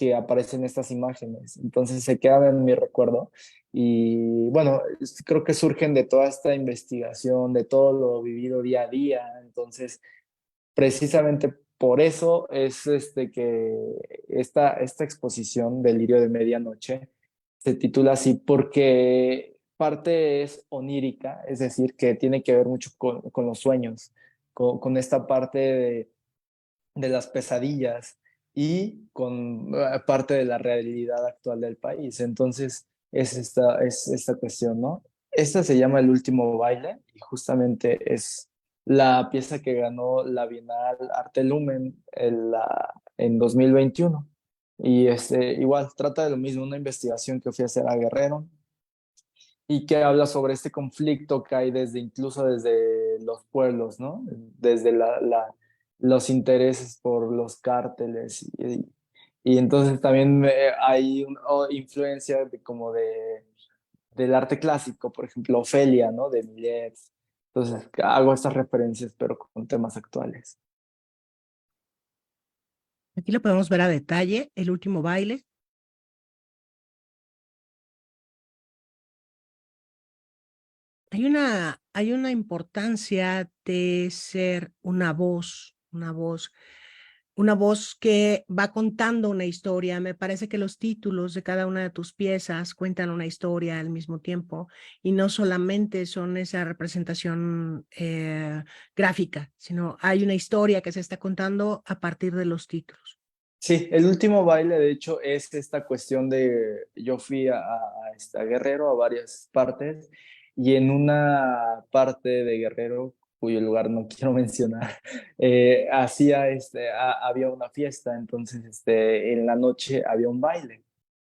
que aparecen estas imágenes. Entonces se quedan en mi recuerdo y bueno, creo que surgen de toda esta investigación, de todo lo vivido día a día. Entonces, precisamente por eso es que esta exposición Delirio de Medianoche se titula así, porque parte es onírica, es decir, que tiene que ver mucho con los sueños, con esta parte de las pesadillas y con parte de la realidad actual del país. Entonces, es esta cuestión, ¿no? Esta se llama El último baile y justamente es la pieza que ganó la Bienal Arte Lumen en 2021. Y igual trata de lo mismo, una investigación que fui a hacer a Guerrero y que habla sobre este conflicto que hay incluso desde los pueblos, ¿no? Desde los intereses por los cárteles y entonces también hay influencia del arte clásico, por ejemplo, Ofelia, ¿no? De Millet. Entonces hago estas referencias, pero con temas actuales. Aquí lo podemos ver a detalle, el último baile. Hay una importancia de ser una voz que va contando una historia. Me parece que los títulos de cada una de tus piezas cuentan una historia al mismo tiempo y no solamente son esa representación gráfica, sino hay una historia que se está contando a partir de los títulos. Sí, el último baile, de hecho, es esta cuestión de, yo fui a Guerrero, a varias partes, y en una parte de Guerrero, cuyo lugar no quiero mencionar, había una fiesta, entonces en la noche había un baile.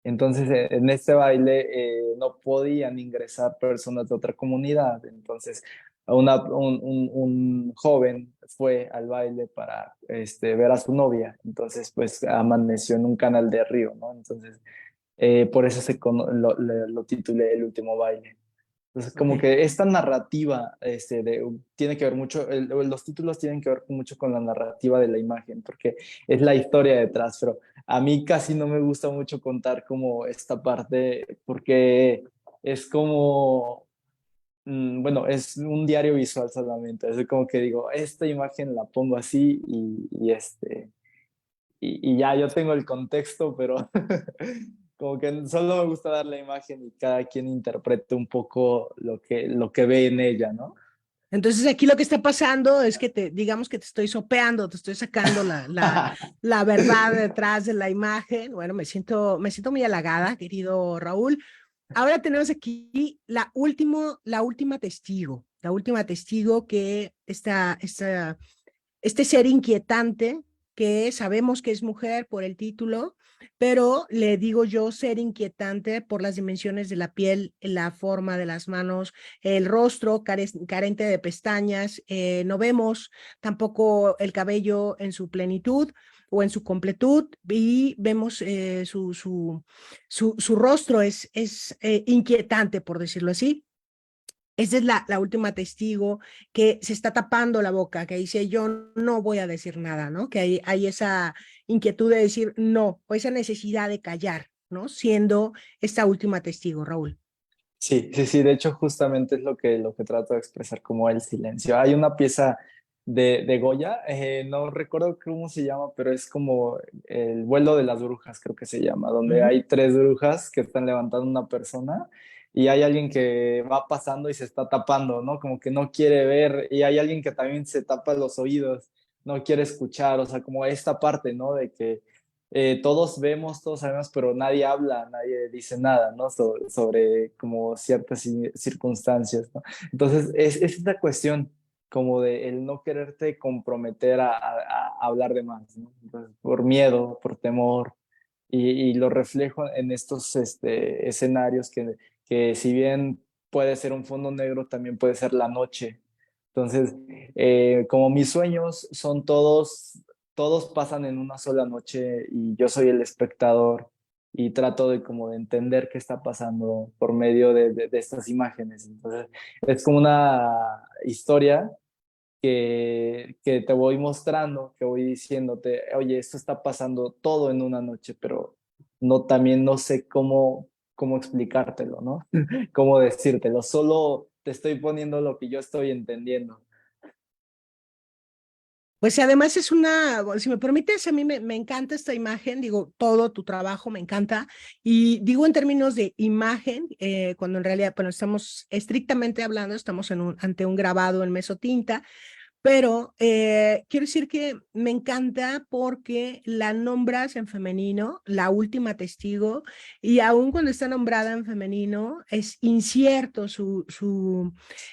Entonces, en este baile no podían ingresar personas de otra comunidad. Entonces, un joven fue al baile para ver a su novia. Entonces, pues amaneció en un canal de río, ¿no? Entonces, por eso lo titulé El último baile. Entonces, como Ok. que esta narrativa tiene que ver mucho, los títulos tienen que ver mucho con la narrativa de la imagen, porque es la historia detrás, pero a mí casi no me gusta mucho contar como esta parte, porque es como, bueno, es un diario visual solamente, es como que digo, esta imagen la pongo así y ya yo tengo el contexto, pero como que solo me gusta dar la imagen y cada quien interprete un poco lo que ve en ella, ¿no? Entonces aquí lo que está pasando es que digamos que te estoy sopeando, te estoy sacando la verdad detrás de la imagen. Bueno, me siento muy halagada, querido Raúl. Ahora tenemos aquí la última testigo que este ser inquietante que sabemos que es mujer por el título, pero le digo yo ser inquietante por las dimensiones de la piel, la forma de las manos, el rostro carente de pestañas, no vemos tampoco el cabello en su plenitud o en su completud y vemos su rostro es inquietante, por decirlo así. Esa es la última testigo que se está tapando la boca, que dice yo no voy a decir nada, ¿no? Que hay esa inquietud de decir no, o esa necesidad de callar, ¿no? Siendo esta última testigo, Raúl. Sí, sí, sí, de hecho justamente es lo que trato de expresar como el silencio. Hay una pieza de Goya, no recuerdo cómo se llama, pero es como el vuelo de las brujas, creo que se llama, donde Ujú. hay tres brujas que están levantando una persona y hay alguien que va pasando y se está tapando, ¿no? Como que no quiere ver y hay alguien que también se tapa los oídos, no quiere escuchar, o sea, como esta parte, ¿no? De que todos vemos, todos sabemos, pero nadie habla, nadie dice nada, ¿no? Sobre como ciertas circunstancias, ¿no? Entonces, es esta cuestión como de el no quererte comprometer a hablar de más, ¿no? Entonces, por miedo, por temor, y lo reflejo en estos escenarios que si bien puede ser un fondo negro, también puede ser la noche. Entonces, como mis sueños son todos pasan en una sola noche y yo soy el espectador y trato de como de entender qué está pasando por medio de estas imágenes. Entonces, es como una historia que te voy mostrando, que voy diciéndote, oye, esto está pasando todo en una noche, pero no, también no sé cómo explicártelo, ¿no? Cómo decírtelo, solo te estoy poniendo lo que yo estoy entendiendo. Pues además es una, bueno, si me permites, a mí me encanta esta imagen, digo, todo tu trabajo me encanta, y digo en términos de imagen, cuando en realidad, bueno, estamos estrictamente hablando, estamos ante un grabado en mesotinta, pero quiero decir que me encanta porque la nombras en femenino, la última testigo, y aun cuando está nombrada en femenino, es incierto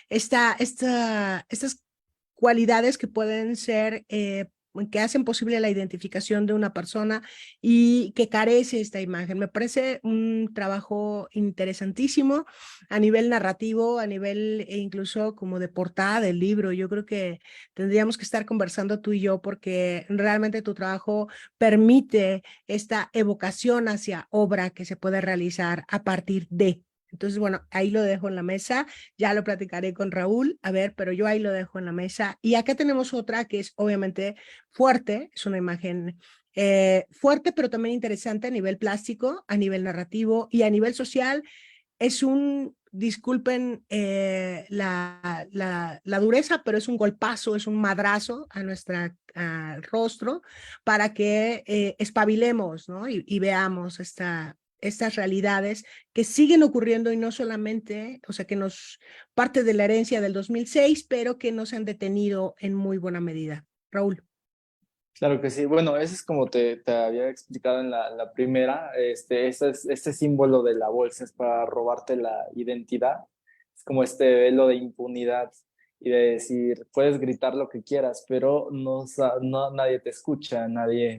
estas cualidades que pueden ser, que hacen posible la identificación de una persona y que carece esta imagen. Me parece un trabajo interesantísimo a nivel narrativo, a nivel incluso como de portada del libro. Yo creo que tendríamos que estar conversando tú y yo porque realmente tu trabajo permite esta evocación hacia obra que se puede realizar a partir de. Entonces, bueno, ahí lo dejo en la mesa, ya lo platicaré con Raúl, a ver, pero yo ahí lo dejo en la mesa. Y acá tenemos otra que es obviamente fuerte, es una imagen fuerte, pero también interesante a nivel plástico, a nivel narrativo y a nivel social. Es disculpen la dureza, pero es un golpazo, es un madrazo a nuestro rostro para que espabilemos, ¿no? Y veamos estas realidades que siguen ocurriendo y no solamente, o sea, que nos parte de la herencia del 2006, pero que nos han detenido en muy buena medida. Raúl. Claro que sí. Bueno, ese es como te había explicado en la primera. Este símbolo de la bolsa es para robarte la identidad. Es como este velo de impunidad y de decir, puedes gritar lo que quieras, pero nadie te escucha, nadie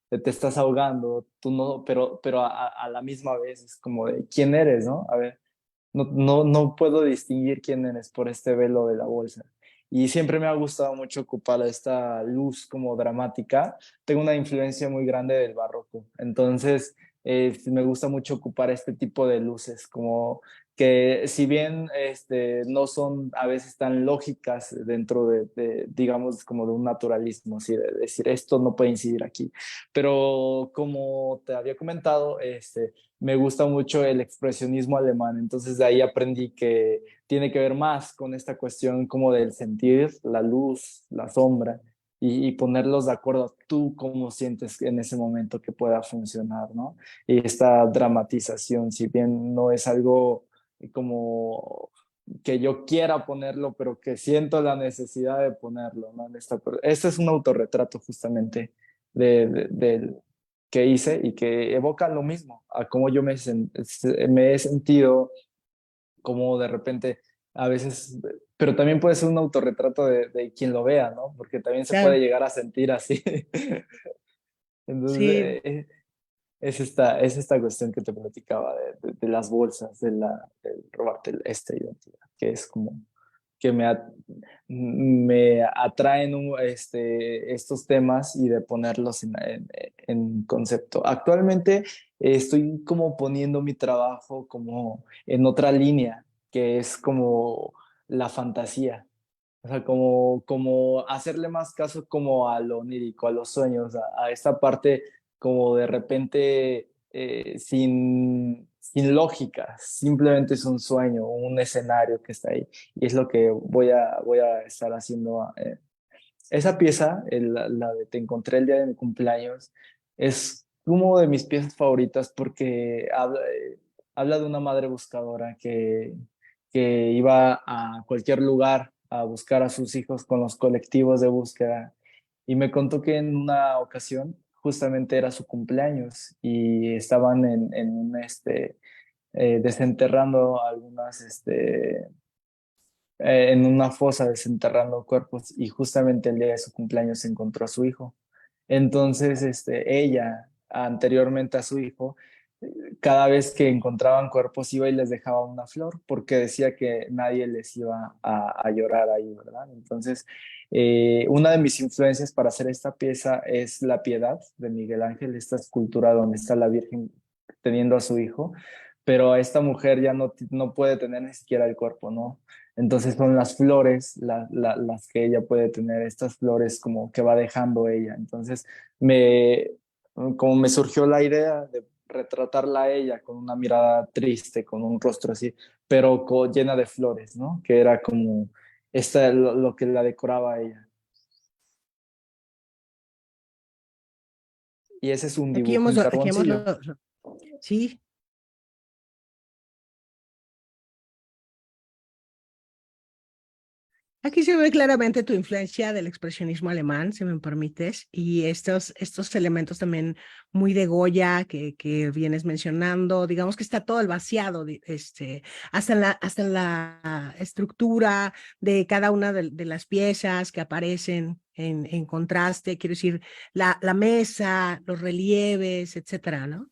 te estás ahogando, tú no, pero a la misma vez es como de, ¿quién eres, no? A ver, no puedo distinguir quién eres por este velo de la bolsa. Y siempre me ha gustado mucho ocupar esta luz como dramática. Tengo una influencia muy grande del barroco. Entonces, me gusta mucho ocupar este tipo de luces, como que si bien no son a veces tan lógicas dentro digamos, como de un naturalismo, así de decir, esto no puede incidir aquí. Pero como te había comentado, me gusta mucho el expresionismo alemán, entonces de ahí aprendí que tiene que ver más con esta cuestión como del sentir, la luz, la sombra, y ponerlos de acuerdo a tú cómo sientes en ese momento que pueda funcionar, ¿no? Y esta dramatización, si bien no es algo como que yo quiera ponerlo, pero que siento la necesidad de ponerlo, ¿no? Este es un autorretrato justamente del que hice y que evoca lo mismo, a cómo yo me he sentido, como de repente a veces, pero también puede ser un autorretrato de quien lo vea, ¿no? Porque también se puede Claro, llegar a sentir así. Entonces, sí. es esta cuestión que te platicaba de las bolsas, de robarte esta identidad, que es como que me atraen estos temas y de ponerlos en concepto. Actualmente estoy como poniendo mi trabajo como en otra línea, que es como la fantasía. O sea, como hacerle más caso como a lo onírico, a los sueños, a esta parte como de repente sin lógica, simplemente es un sueño, un escenario que está ahí. Y es lo que voy a estar haciendo. Esa pieza, la de Te encontré el día de mi cumpleaños, es como de mis piezas favoritas porque habla de una madre buscadora que iba a cualquier lugar a buscar a sus hijos con los colectivos de búsqueda. Y me contó que en una ocasión justamente era su cumpleaños y estaban desenterrando en una fosa desenterrando cuerpos y justamente el día de su cumpleaños se encontró a su hijo. Entonces, ella, anteriormente a su hijo, cada vez que encontraban cuerpos iba y les dejaba una flor porque decía que nadie les iba a llorar ahí, ¿verdad? Entonces, una de mis influencias para hacer esta pieza es La Piedad de Miguel Ángel, esta escultura donde está la Virgen teniendo a su hijo, pero esta mujer ya no puede tener ni siquiera el cuerpo, ¿no? Entonces son las flores las que ella puede tener, estas flores como que va dejando ella. Entonces, me, como me surgió la idea de retratarla a ella con una mirada triste, con un rostro así, pero llena de flores, ¿no? Que era como lo que la decoraba a ella. Y ese es un dibujo en Aquí hemos carboncillo. sí. Aquí se ve claramente tu influencia del expresionismo alemán, si me permites, y estos elementos también muy de Goya que vienes mencionando. Digamos que está todo el vaciado, hasta en la estructura de cada una de las piezas que aparecen en contraste, quiero decir, la mesa, los relieves, etcétera, ¿no?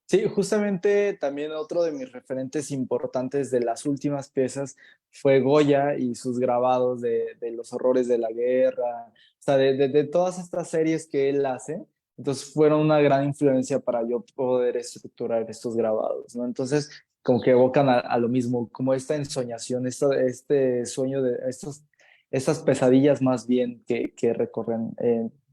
Sí, justamente también otro de mis referentes importantes de las últimas piezas fue Goya y sus grabados de los horrores de la guerra, o sea, de todas estas series que él hace. Entonces fueron una gran influencia para yo poder estructurar estos grabados, ¿no? Entonces, como que evocan a lo mismo, como esta ensoñación, este sueño estas pesadillas más bien que recorren,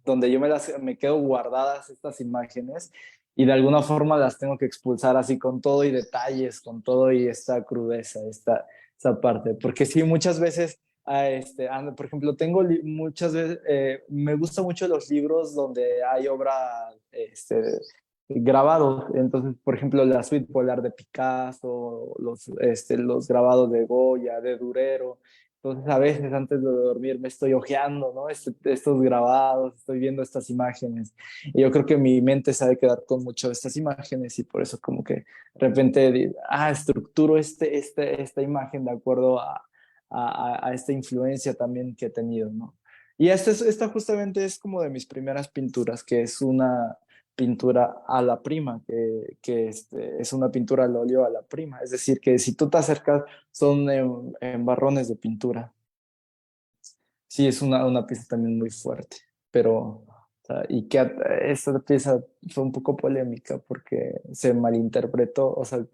donde me quedo guardadas estas imágenes y de alguna forma las tengo que expulsar así con todo y detalles, con todo y esta crudeza, esta parte. Porque sí, muchas veces, por ejemplo, muchas veces, me gustan mucho los libros donde hay obra grabados. Entonces, por ejemplo, la suite polar de Picasso, los grabados de Goya, de Durero. Entonces, a veces antes de dormir me estoy hojeando, ¿no? Estos grabados, estoy viendo estas imágenes. Y yo creo que mi mente se ha de quedar con mucho de estas imágenes y por eso como que de repente, estructuro esta imagen de acuerdo a esta influencia también que he tenido, ¿no? Y esta justamente es como de mis primeras pinturas, que es una pintura a la prima, que es una pintura al óleo a la prima. Es decir, que si tú te acercas, son en barrones de pintura. Sí, es una pieza también muy fuerte, pero, o sea, esta pieza fue un poco polémica porque se malinterpretó, o sea,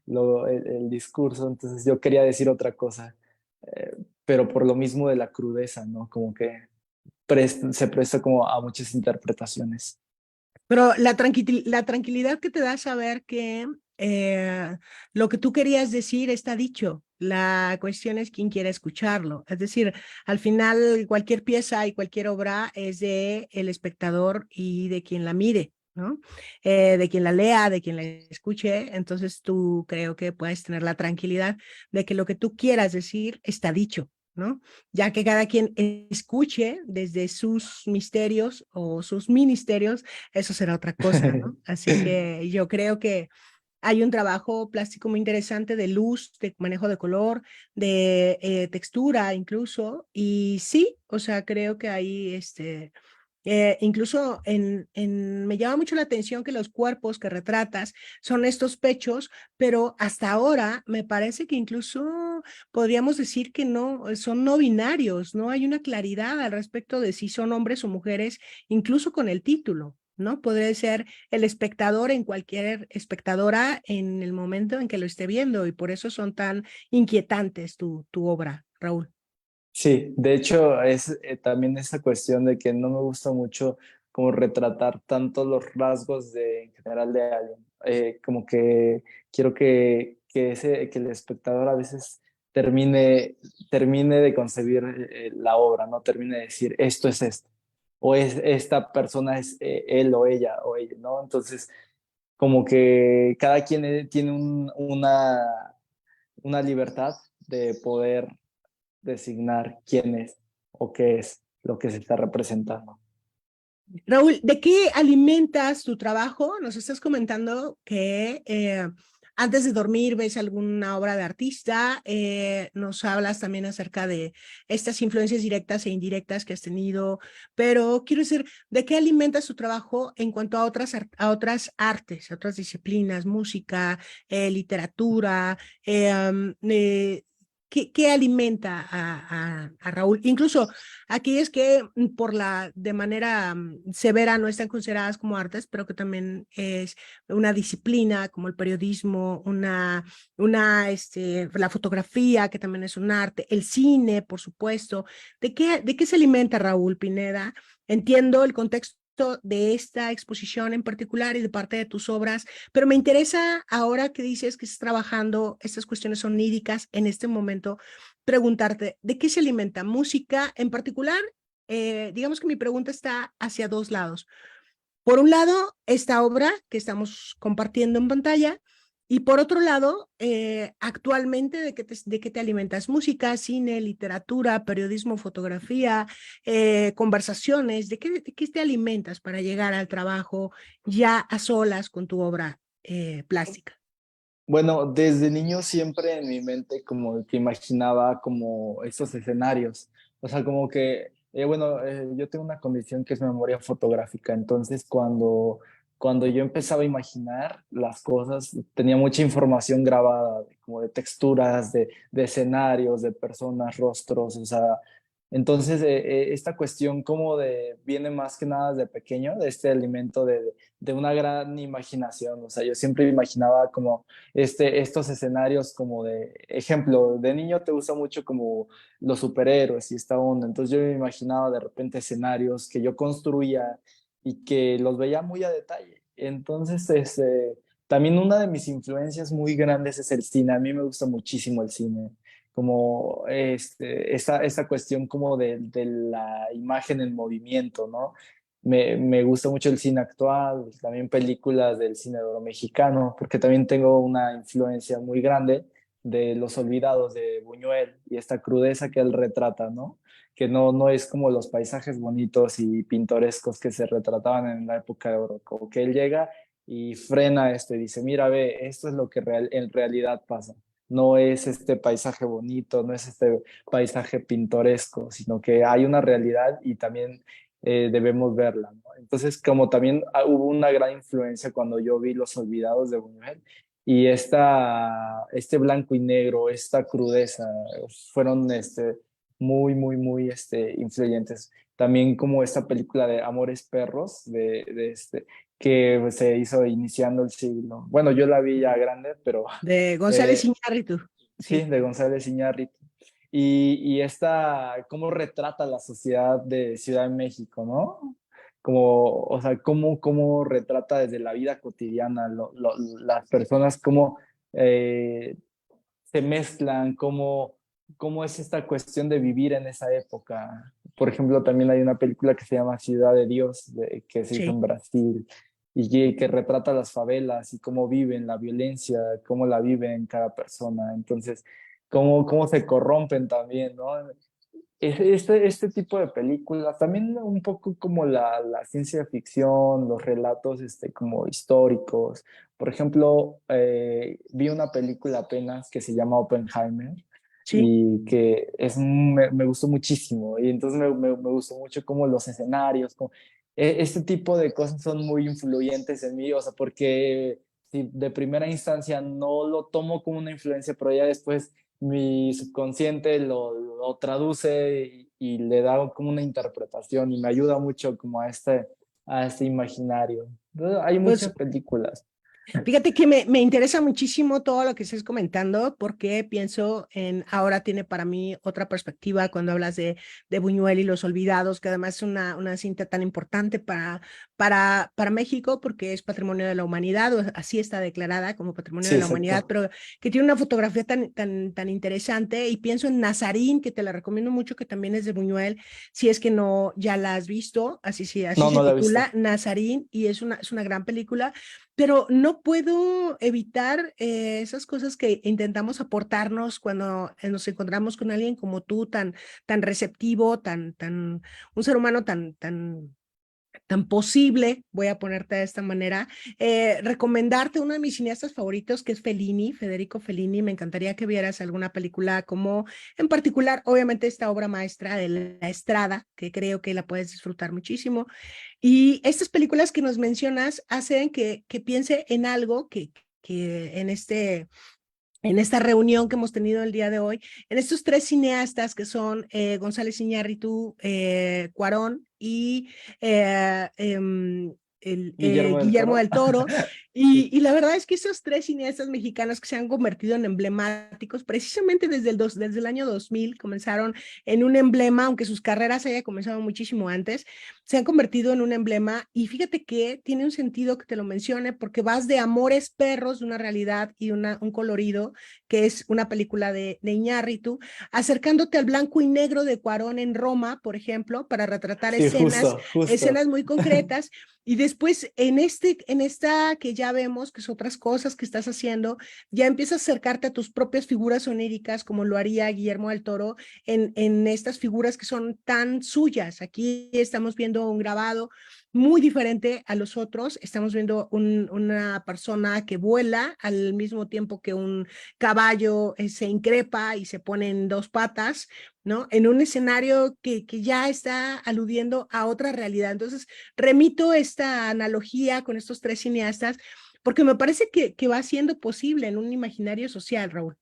el discurso, entonces yo quería decir otra cosa, eh, pero por lo mismo de la crudeza, ¿no? Como que se presta como a muchas interpretaciones. Pero la tranquilidad que te da saber que lo que tú querías decir está dicho. La cuestión es quién quiere escucharlo. Es decir, al final cualquier pieza y cualquier obra es de el espectador y de quien la mire, ¿no? De quien la lea, de quien la escuche. Entonces tú creo que puedes tener la tranquilidad de que lo que tú quieras decir está dicho, ¿no? Ya que cada quien escuche desde sus misterios o sus ministerios, eso será otra cosa, ¿no? Así que yo creo que hay un trabajo plástico muy interesante de luz, de manejo de color, de textura incluso, y sí, o sea, creo que ahí incluso me llama mucho la atención que los cuerpos que retratas son estos pechos, pero hasta ahora me parece que incluso podríamos decir que no, son no binarios, no hay una claridad al respecto de si son hombres o mujeres, incluso con el título, ¿no? Podría ser el espectador en cualquier espectadora en el momento en que lo esté viendo y por eso son tan inquietantes tu obra, Raúl. Sí, de hecho es también esa cuestión de que no me gusta mucho como retratar tanto los rasgos en general de alguien. Como que quiero que el espectador a veces termine de concebir la obra, no termine de decir esto es esto, o esta persona es él o ella, ¿no? Entonces, como que cada quien tiene una libertad de poder designar quién es o qué es lo que se está representando. Raúl, ¿de qué alimentas tu trabajo? Nos estás comentando que antes de dormir ves alguna obra de artista, nos hablas también acerca de estas influencias directas e indirectas que has tenido, pero quiero decir, ¿de qué alimentas tu trabajo en cuanto a otras artes, a otras disciplinas, música, literatura? ¿Qué alimenta a Raúl? Incluso aquellas que por de manera severa no están consideradas como artes, pero que también es una disciplina como el periodismo, la fotografía, que también es un arte, el cine, por supuesto. ¿De qué se alimenta Raúl Pineda? Entiendo el contexto de esta exposición en particular y de parte de tus obras, pero me interesa ahora que dices que estás trabajando estas cuestiones oníricas en este momento, preguntarte, ¿de qué se alimenta? ¿Música en particular? Digamos que mi pregunta está hacia dos lados. Por un lado, esta obra que estamos compartiendo en pantalla, y por otro lado, actualmente, ¿de qué te alimentas? Música, cine, literatura, periodismo, fotografía, conversaciones, ¿de qué te alimentas para llegar al trabajo ya a solas con tu obra plástica? Bueno, desde niño siempre en mi mente como que imaginaba como estos escenarios. O sea, como que, bueno, yo tengo una condición que es memoria fotográfica, entonces cuando yo empezaba a imaginar las cosas, tenía mucha información grabada, como de texturas, de escenarios, de personas, rostros, o sea, entonces esta cuestión como viene más que nada de pequeño, de este alimento de una gran imaginación, o sea, yo siempre imaginaba como estos escenarios como de ejemplo, de niño te gusta mucho como los superhéroes y esta onda, entonces yo me imaginaba de repente escenarios que yo construía y que los veía muy a detalle. Entonces, también una de mis influencias muy grandes es el cine, a mí me gusta muchísimo el cine como esta cuestión como de la imagen en movimiento, ¿no? Me gusta mucho el cine actual, también películas del cine de oro mexicano, porque también tengo una influencia muy grande de Los Olvidados de Buñuel y esta crudeza que él retrata, ¿no? Que no es como los paisajes bonitos y pintorescos que se retrataban en la época de oro, como que él llega y frena esto y dice, mira, ve, esto es lo que en realidad pasa. No es este paisaje bonito, no es este paisaje pintoresco, sino que hay una realidad y también debemos verla, ¿no? Entonces, como también hubo una gran influencia cuando yo vi Los Olvidados de Buñuel y este blanco y negro, esta crudeza, fueron muy influyentes. También como esta película de Amores Perros, que se hizo iniciando el siglo. Bueno, yo la vi ya grande, pero De González eh, Iñárritu. sí, Sí. de González Iñárritu. Y cómo retrata la sociedad de Ciudad de México, ¿no? Como, o sea, cómo retrata desde la vida cotidiana las personas, cómo eh, se mezclan, cómo es esta cuestión de vivir en esa época. Por ejemplo, también hay una película que se llama Ciudad de Dios, que se hizo Sí. en Brasil, y que retrata las favelas y cómo viven la violencia, cómo la viven cada persona. Entonces, cómo se corrompen también, ¿no? Este tipo de películas, también un poco como la ciencia ficción, los relatos como históricos. Por ejemplo, vi una película apenas que se llama Oppenheimer Sí. y que me gustó muchísimo. Y entonces me gustó mucho como los escenarios, como, este tipo de cosas son muy influyentes en mí, o sea, porque si de primera instancia no lo tomo como una influencia, pero ya después mi subconsciente lo traduce y le da como una interpretación y me ayuda mucho como a este imaginario. Entonces, hay Pues muchas películas. fíjate que me interesa muchísimo todo lo que estás comentando porque pienso en ahora tiene para mí otra perspectiva cuando hablas de Buñuel y Los Olvidados, que además es una cinta tan importante para México porque es patrimonio de la humanidad, o así está declarada como patrimonio Sí, de la humanidad, exacto. pero que tiene una fotografía tan interesante. Y pienso en Nazarín, que te la recomiendo mucho, que también es de Buñuel, si es que no ya la has visto, así No, se no la he titula, visto. Nazarín, y es una gran película, pero no puedo evitar esas cosas que intentamos aportarnos cuando nos encontramos con alguien como tú, tan receptivo, un ser humano tan posible, voy a ponerte de esta manera, recomendarte uno de mis cineastas favoritos, que es Fellini, Federico Fellini. Me encantaría que vieras alguna película como, en particular, obviamente, esta obra maestra de La Estrada, que creo que la puedes disfrutar muchísimo. Y estas películas que nos mencionas hacen que piense en algo que en en esta reunión que hemos tenido el día de hoy, en estos tres cineastas que son González Iñárritu, Cuarón y Guillermo del Guillermo Toro. del Toro. Sí. Y la verdad es que esos tres cineastas mexicanos que se han convertido en emblemáticos, precisamente desde el año 2000, comenzaron en un emblema, aunque sus carreras hayan comenzado muchísimo antes, se han convertido en un emblema. Y fíjate que tiene un sentido que te lo mencione, porque vas de Amores Perros, de una realidad y un colorido, que es una película de Iñárritu, acercándote al blanco y negro de Cuarón en Roma, por ejemplo, para retratar Sí, justo, justo. escenas muy concretas. Y después en esta que ya vemos, que es otras cosas que estás haciendo, ya empiezas a acercarte a tus propias figuras oníricas, como lo haría Guillermo del Toro en estas figuras que son tan suyas. Aquí estamos viendo un grabado muy diferente a los otros. Estamos viendo una persona que vuela al mismo tiempo que un caballo se increpa y se pone en dos patas, ¿no? En un escenario que ya está aludiendo a otra realidad. Entonces, remito esta analogía con estos tres cineastas porque me parece que va siendo posible en un imaginario social, Raúl.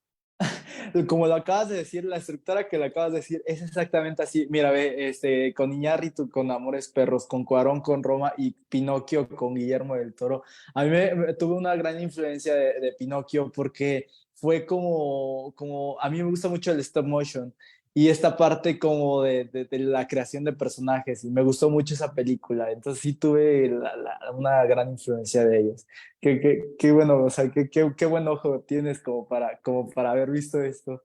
Como lo acabas de decir, la estructura que lo acabas de decir es exactamente así. Mira, ve, con Iñárritu, con Amores Perros, con Cuarón, con Roma y Pinocchio con Guillermo del Toro. A mí tuve una gran influencia de Pinocchio porque fue a mí me gusta mucho el stop motion y esta parte como de la creación de personajes y me gustó mucho esa película. Entonces sí tuve una gran influencia de ellos. Qué bueno, o sea, qué buen ojo tienes como para haber visto esto.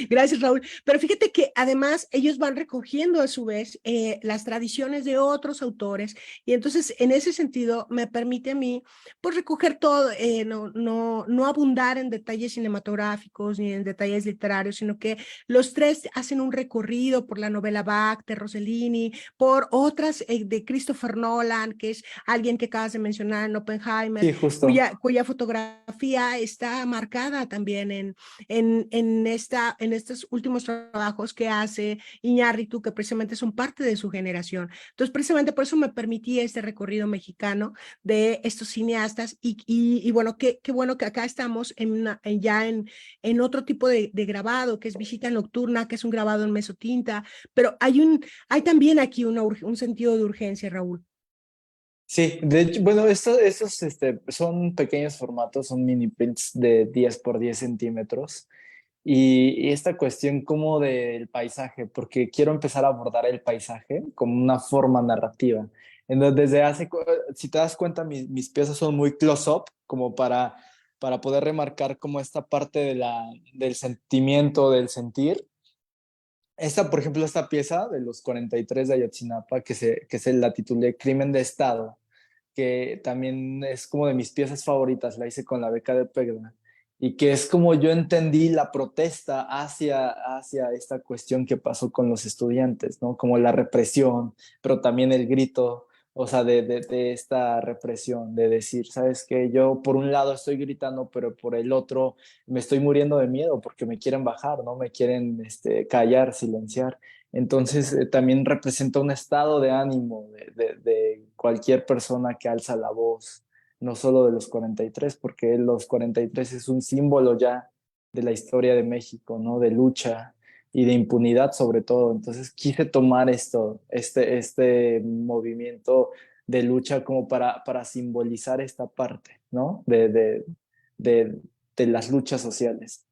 Gracias, Raúl. Pero fíjate que además ellos van recogiendo a su vez las tradiciones de otros autores y entonces en ese sentido me permite a mí pues recoger todo, no abundar en detalles cinematográficos ni en detalles literarios, sino que los tres hacen un recorrido por la novela Bach de Rossellini, por otras de Christopher Nolan, que es alguien que acabas de mencionar en Oppenheimer, Sí, justo. cuya fotografía está marcada también en estos últimos trabajos que hace Iñárritu, que precisamente son parte de su generación. Entonces, precisamente por eso me permití este recorrido mexicano de estos cineastas y bueno, qué bueno que acá estamos ya en otro tipo de grabado, que es Visita Nocturna, que es un grabado en mesotinta, pero hay también aquí un sentido de urgencia, Raúl. Sí, de hecho, bueno, estos son pequeños formatos, son mini prints de 10 por 10 centímetros. Y esta cuestión como del paisaje, porque quiero empezar a abordar el paisaje como una forma narrativa. Entonces, si te das cuenta, mis piezas son muy close-up, como para poder remarcar como esta parte del sentimiento, del sentir. Por ejemplo, esta pieza de los 43 de Ayotzinapa, que se la titulé Crimen de Estado, que también es como de mis piezas favoritas, la hice con la beca de PEGDA, y que es como yo entendí la protesta hacia esta cuestión que pasó con los estudiantes, ¿no? Como la represión, pero también el grito, o sea, de esta represión, de decir, ¿sabes qué? Yo por un lado estoy gritando, pero por el otro me estoy muriendo de miedo porque me quieren bajar, ¿no? Me quieren callar, silenciar. Entonces, también representa un estado de ánimo de cualquier persona que alza la voz, no solo de los 43, porque los 43 es un símbolo ya de la historia de México, ¿no? De lucha y de impunidad sobre todo. Entonces, quise tomar este movimiento de lucha como para simbolizar esta parte, ¿no? De, de las luchas sociales.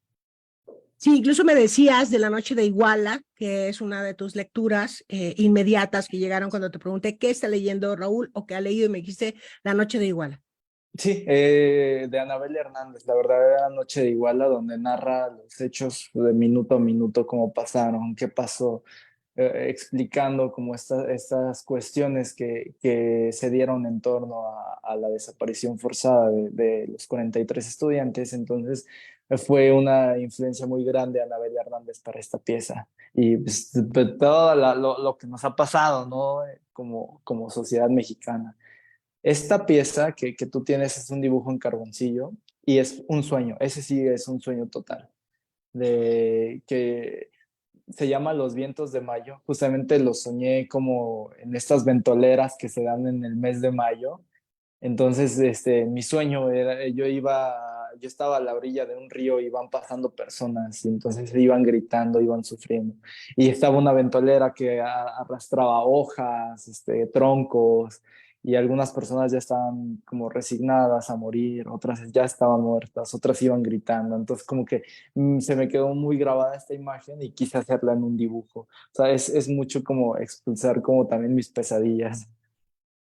Sí, incluso me decías de La Noche de Iguala, que es una de tus lecturas inmediatas que llegaron cuando te pregunté qué está leyendo Raúl o qué ha leído y me dijiste La Noche de Iguala. Sí, de Anabel Hernández, la verdadera noche de Iguala, donde narra los hechos de minuto a minuto, cómo pasaron, qué pasó, explicando como estas cuestiones que se dieron en torno a la desaparición forzada de los 43 estudiantes. Entonces, fue una influencia muy grande Anabel Hernández para esta pieza. Y pues, todo lo que nos ha pasado, ¿no? Como sociedad mexicana. Esta pieza que tú tienes es un dibujo en carboncillo y es un sueño, ese sí es un sueño total, de que se llama Los Vientos de Mayo. Justamente lo soñé como en estas ventoleras que se dan en el mes de mayo. Entonces, mi sueño era, yo iba yo estaba a la orilla de un río y iban pasando personas y entonces iban gritando, iban sufriendo. Y estaba una ventolera que arrastraba hojas, troncos, y algunas personas ya estaban como resignadas a morir, otras ya estaban muertas, otras iban gritando. Entonces como que se me quedó muy grabada esta imagen y quise hacerla en un dibujo. O sea, es mucho como expulsar como también mis pesadillas.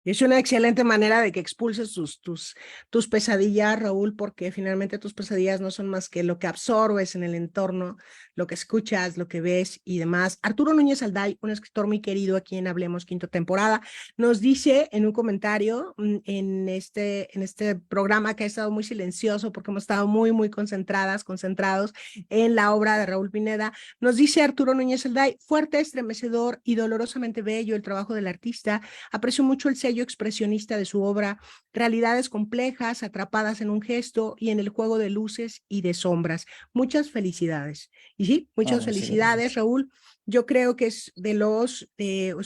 Es una excelente manera de que expulses tus pesadillas, Raúl, porque finalmente tus pesadillas no son más que lo que absorbes en el entorno, lo que escuchas, lo que ves y demás. Arturo Núñez Alday, un escritor muy querido aquí en Hablemos quinta temporada, nos dice en un comentario en este programa que ha estado muy silencioso porque hemos estado muy concentrados en la obra de Raúl Pineda, nos dice Arturo Núñez Alday, fuerte, estremecedor y dolorosamente bello el trabajo del artista. Aprecio mucho el sello expresionista de su obra, realidades complejas, atrapadas en un gesto y en el juego de luces y de sombras. Muchas felicidades. Y sí, Ah, muchas muchas felicidades, gracias. Raúl. Yo creo que es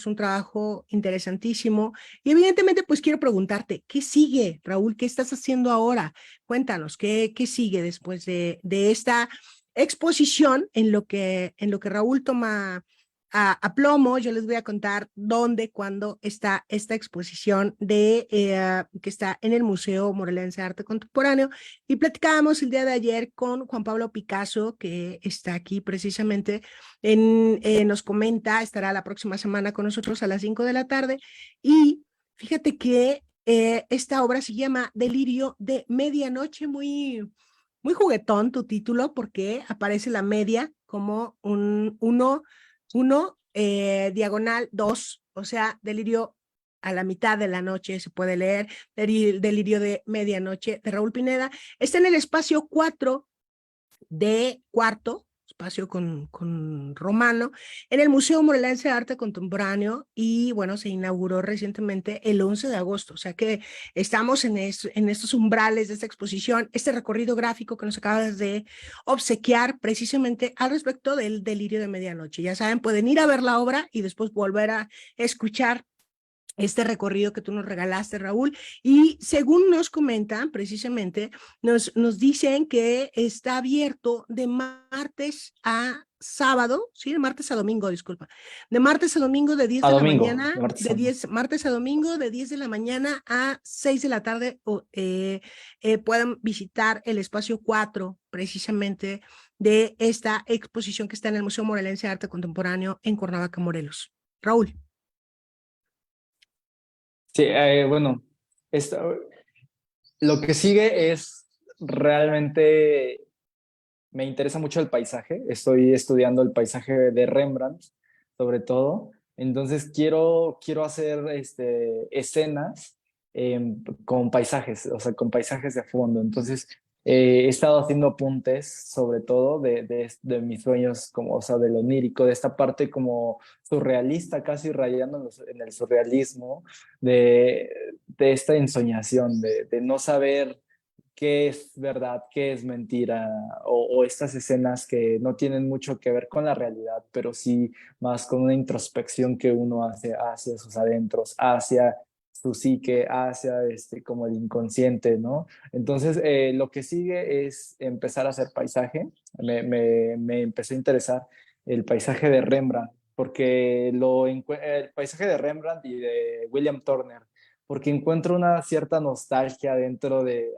un trabajo interesantísimo. Y evidentemente, pues quiero preguntarte, ¿qué sigue, Raúl? ¿Qué estás haciendo ahora? Cuéntanos, ¿qué sigue después de esta exposición en lo que Raúl toma a plomo? Yo les voy a contar dónde, cuándo está esta exposición que está en el Museo Morelense de Arte Contemporáneo. Y platicábamos el día de ayer con Juan Pablo Picasso, que está aquí precisamente, nos comenta, estará la próxima semana con nosotros a las 5 de la tarde. Y fíjate que esta obra se llama Delirio de Medianoche, muy juguetón tu título, porque aparece la media como diagonal 2, o sea, delirio a la mitad de la noche se puede leer, delirio de medianoche de Raúl Pineda. Está en el espacio 4 de cuarto, espacio con Romano, en el Museo Morelense de Arte Contemporáneo, y bueno, se inauguró recientemente el 11 de agosto, o sea que estamos en estos umbrales de esta exposición, este recorrido gráfico que nos acabas de obsequiar precisamente al respecto del delirio de medianoche. Ya saben, pueden ir a ver la obra y después volver a escuchar este recorrido que tú nos regalaste, Raúl. Y según nos comentan, precisamente, nos dicen que está abierto de martes a sábado, sí, de martes a domingo, disculpa, de martes a domingo de 10 A de la domingo, mañana, de martes a domingo. martes a domingo de 10 de la mañana a 6 de la tarde, pueden visitar el espacio 4, precisamente, de esta exposición que está en el Museo Morelense de Arte Contemporáneo en Cuernavaca, Morelos. Raúl. Sí, bueno, esto, lo que sigue es realmente, me interesa mucho el paisaje. Estoy estudiando el paisaje de Rembrandt, sobre todo. Entonces quiero hacer escenas con paisajes, o sea, con paisajes de fondo. Entonces he estado haciendo apuntes, sobre todo, de mis sueños, como, o sea, de lo onírico, de esta parte como surrealista, casi rayando en el surrealismo, de, de esta ensoñación, de no saber qué es verdad, qué es mentira, o estas escenas que no tienen mucho que ver con la realidad, pero sí más con una introspección que uno hace hacia sus adentros, hacia su psique, hacia como el inconsciente, ¿no? Entonces, lo que sigue es empezar a hacer paisaje. Me empezó a interesar el paisaje de Rembrandt, porque el paisaje de Rembrandt y de William Turner, porque encuentro una cierta nostalgia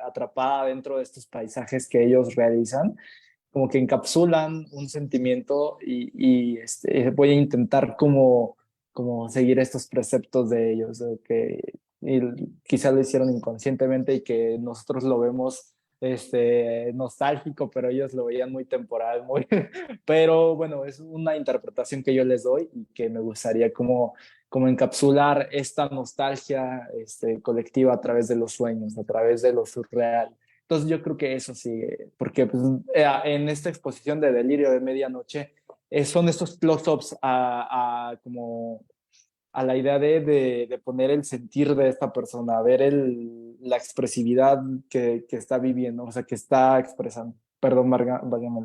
atrapada dentro de estos paisajes que ellos realizan, como que encapsulan un sentimiento voy a intentar como seguir estos preceptos de ellos, de que y quizá lo hicieron inconscientemente y que nosotros lo vemos nostálgico, pero ellos lo veían muy temporal, pero bueno, es una interpretación que yo les doy y que me gustaría como encapsular esta nostalgia colectiva a través de los sueños, a través de lo surreal. Entonces yo creo que eso sí, porque pues, en esta exposición de Delirio de Medianoche son estos close-ups como a la idea de poner el sentir de esta persona, ver la expresividad que está viviendo, o sea, que está expresando. Perdón, válgame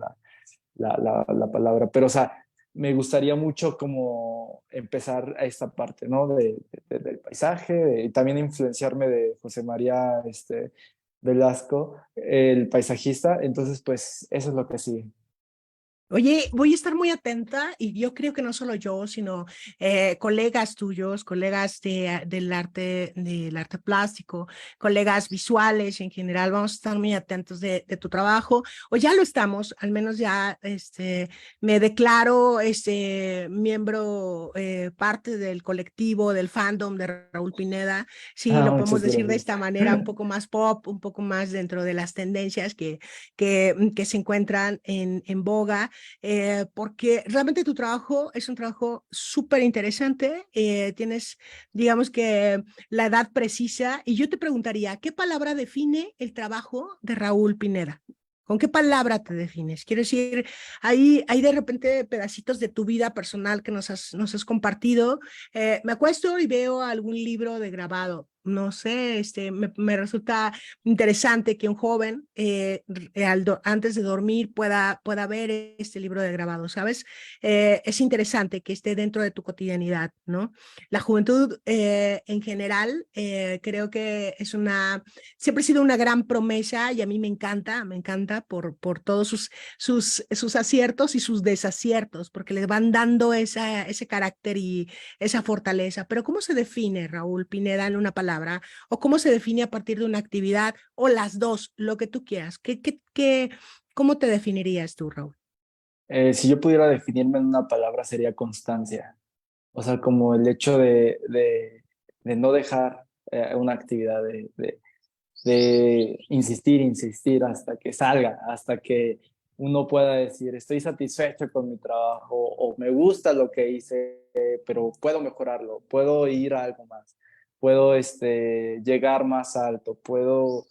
la palabra, pero o sea, me gustaría mucho como empezar a esta parte, ¿no? Del paisaje, y también influenciarme de José María Velasco, el paisajista. Entonces, pues eso es lo que sigue. Oye, voy a estar muy atenta y yo creo que no solo yo, sino colegas tuyos, colegas del arte plástico, colegas visuales en general, vamos a estar muy atentos de tu trabajo, o ya lo estamos, al menos ya me declaro miembro, parte del colectivo, del fandom de Raúl Pineda, si Ah, lo podemos muchas decir de gracias. esta manera, un poco más pop, un poco más dentro de las tendencias que se encuentran en boga, porque realmente tu trabajo es un trabajo súper interesante, tienes, digamos que, la edad precisa, y yo te preguntaría, ¿qué palabra define el trabajo de Raúl Pineda? ¿Con qué palabra te defines? Quiero decir, hay de repente pedacitos de tu vida personal que nos has compartido. Me acuesto y veo algún libro de grabado. No sé, me resulta interesante que un joven antes de dormir pueda ver este libro de grabado, ¿sabes? Es interesante que esté dentro de tu cotidianidad, ¿no? La juventud en general creo que siempre ha sido una gran promesa y a mí me encanta por todos sus aciertos y sus desaciertos, porque le van dando ese carácter y esa fortaleza. Pero ¿cómo se define, Raúl Pineda, en una palabra? ¿O cómo se define a partir de una actividad? O las dos, lo que tú quieras. ¿Cómo te definirías tú, Raúl? Si yo pudiera definirme en una palabra sería constancia. O sea, como el hecho de no dejar una actividad, de insistir, insistir hasta que salga, hasta que uno pueda decir, estoy satisfecho con mi trabajo o me gusta lo que hice, pero puedo mejorarlo, puedo ir a algo más, puedo llegar más alto, puedo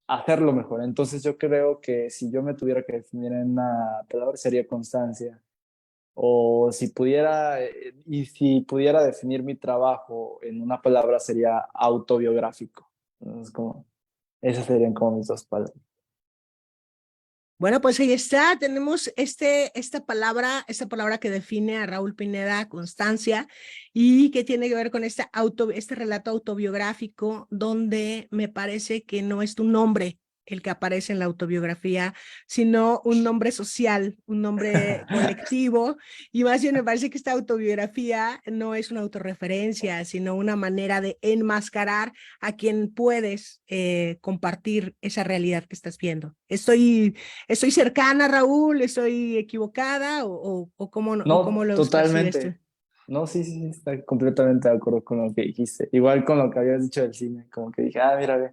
hacerlo mejor. Entonces yo creo que si yo me tuviera que definir en una palabra sería constancia. O si pudiera, y si pudiera definir mi trabajo en una palabra sería autobiográfico. Entonces, como, esas serían como mis dos palabras. Bueno, pues ahí está, tenemos esta palabra que define a Raúl Pineda, constancia, y que tiene que ver con este relato autobiográfico, donde me parece que no es tu nombre el que aparece en la autobiografía, sino un nombre social, un nombre colectivo, y más bien me parece que esta autobiografía no es una autorreferencia, sino una manera de enmascarar a quien puedes compartir esa realidad que estás viendo. ¿Estoy cercana, Raúl? ¿Estoy equivocada? ¿O cómo No, lo percibes tú? totalmente. No, sí, sí, sí, está completamente de acuerdo con lo que dijiste. Igual con lo que habías dicho del cine, como que dije, ah, mira, ve,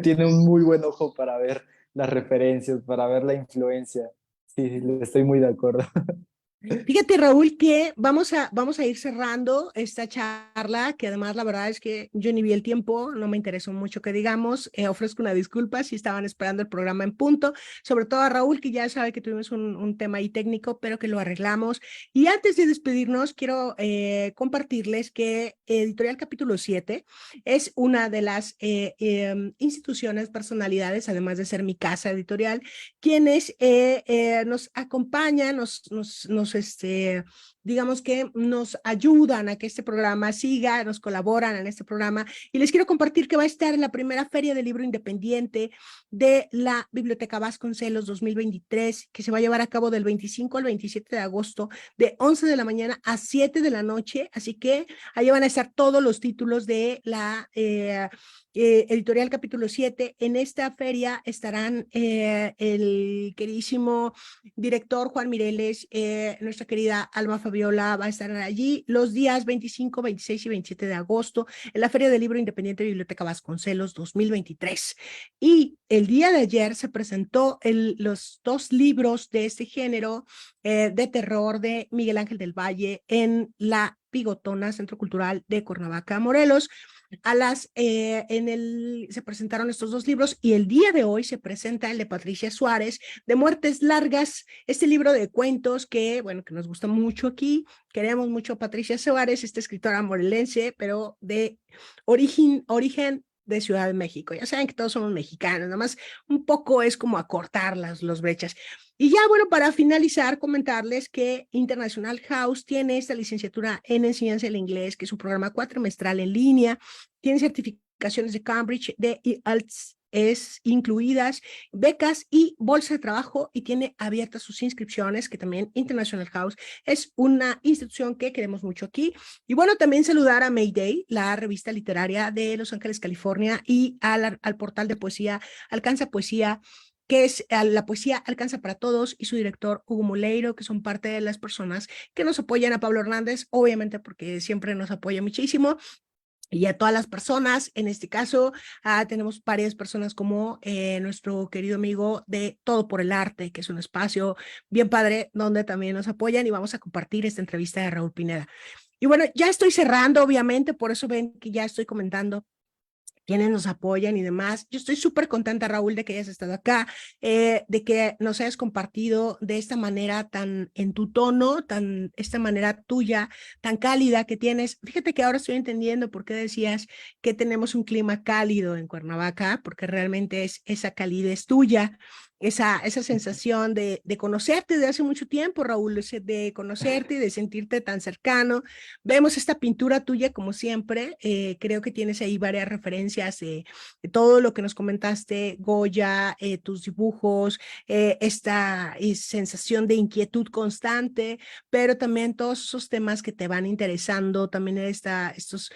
tiene un muy buen ojo para ver las referencias, para ver la influencia. Sí, sí, estoy muy de acuerdo. Fíjate, Raúl, que vamos a ir cerrando esta charla, que además la verdad es que yo ni vi el tiempo, no me interesó mucho que digamos, ofrezco una disculpa si estaban esperando el programa en punto, sobre todo a Raúl, que ya sabe que tuvimos un tema ahí técnico, pero que lo arreglamos. Y antes de despedirnos, quiero compartirles que Editorial Capítulo 7 es una de las instituciones, personalidades, además de ser mi casa editorial, quienes nos acompañan, digamos que nos ayudan a que este programa siga, nos colaboran en este programa. Y les quiero compartir que va a estar en la primera Feria del Libro Independiente de la Biblioteca Vasconcelos 2023, que se va a llevar a cabo del 25 al 27 de agosto, de 11 de la mañana a 7 de la noche. Así que ahí van a estar todos los títulos de la Editorial Capítulo 7. En esta feria estarán el queridísimo director Juan Mireles, nuestra querida Alma Fabiola va a estar allí los días 25, 26 y 27 de agosto en la Feria del Libro Independiente de Biblioteca Vasconcelos 2023. Y el día de ayer se presentó los dos libros de este género de terror de Miguel Ángel del Valle en la Bigotona, Centro Cultural de Cuernavaca, Morelos. Se presentaron estos dos libros y el día de hoy se presenta el de Patricia Suárez, de Muertes Largas, este libro de cuentos que, bueno, que nos gusta mucho aquí. Queremos mucho a Patricia Suárez, esta escritora morelense, pero de origen de Ciudad de México. Ya saben que todos somos mexicanos, nada más un poco es como acortar las brechas. Y ya, bueno, para finalizar, comentarles que International House tiene esta licenciatura en enseñanza del inglés, que es un programa cuatrimestral en línea, tiene certificaciones de Cambridge, de es incluidas becas y bolsa de trabajo y tiene abiertas sus inscripciones, que también International House es una institución que queremos mucho aquí. Y bueno, también saludar a Mayday, la revista literaria de Los Ángeles, California, y al portal de poesía Alcanza Poesía, que es la poesía alcanza para todos, y su director Hugo Moleiro, que son parte de las personas que nos apoyan a Pablo Hernández, obviamente porque siempre nos apoya muchísimo. Y a todas las personas, en este caso, tenemos varias personas como nuestro querido amigo de Todo por el Arte, que es un espacio bien padre donde también nos apoyan, y vamos a compartir esta entrevista de Raúl Pineda. Y bueno, ya estoy cerrando, obviamente, por eso ven que ya estoy comentando quienes nos apoyan y demás. Yo estoy súper contenta, Raúl, de que hayas estado acá, de que nos hayas compartido de esta manera tan en tu tono, esta manera tuya, tan cálida que tienes. Fíjate que ahora estoy entendiendo por qué decías que tenemos un clima cálido en Cuernavaca, porque realmente es esa calidez tuya. Esa sensación de conocerte de hace mucho tiempo, Raúl, de conocerte y de sentirte tan cercano. Vemos esta pintura tuya como siempre, creo que tienes ahí varias referencias de todo lo que nos comentaste, Goya, tus dibujos, esta sensación de inquietud constante, pero también todos esos temas que te van interesando, también estos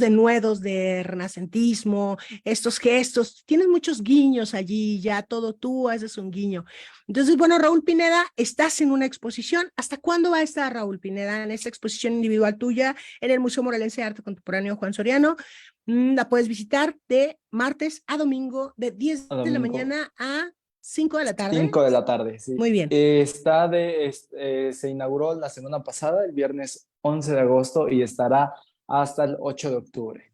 denuedos de renacentismo, estos gestos, tienes muchos guiños allí, ya todo tú haces un guiño. Entonces, bueno, Raúl Pineda, estás en una exposición. ¿Hasta cuándo va a estar Raúl Pineda en esta exposición individual tuya en el Museo Morelense de Arte Contemporáneo Juan Soriano? La puedes visitar de martes a domingo, de 10 A de la domingo, mañana a 5 de la tarde. 5 de la tarde, sí. Muy bien. Se inauguró la semana pasada, el viernes 11 de agosto, y estará hasta el 8 de octubre.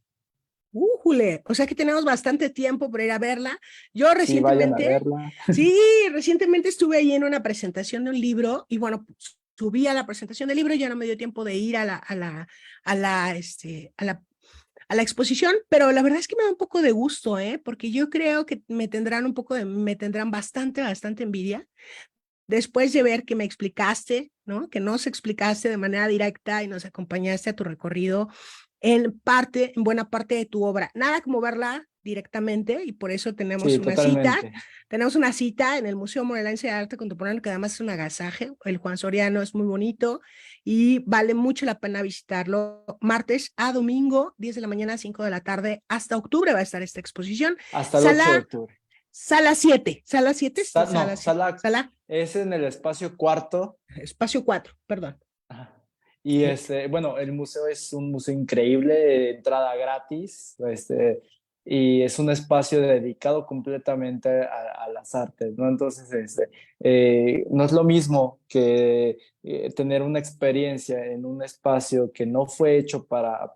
¡Újule! O sea que tenemos bastante tiempo para ir a verla. Yo Sí, vayan a recientemente, verla. sí, recientemente estuve ahí en una presentación de un libro y bueno, pues, subí a la presentación del libro, ya no me dio tiempo de ir a la exposición, pero la verdad es que me da un poco de gusto, porque yo creo que me tendrán bastante envidia después de ver que me explicaste, ¿no? Que nos explicaste de manera directa y nos acompañaste a tu recorrido en buena parte de tu obra. Nada como verla directamente, y por eso Sí, totalmente. tenemos una cita en el Museo Morelense de Arte Contemporáneo, que además es un agasaje. El Juan Soriano es muy bonito y vale mucho la pena visitarlo. Martes a domingo, 10 de la mañana a 5 de la tarde, hasta octubre va a estar esta exposición. Hasta el 8 de Sala, octubre. sala 7, No, sala sala, es en el espacio cuarto. espacio 4, perdón. Ajá. Y bueno, el museo es un museo increíble, entrada gratis, y es un espacio dedicado completamente a las artes, ¿no? Entonces, no es lo mismo que tener una experiencia en un espacio que no fue hecho para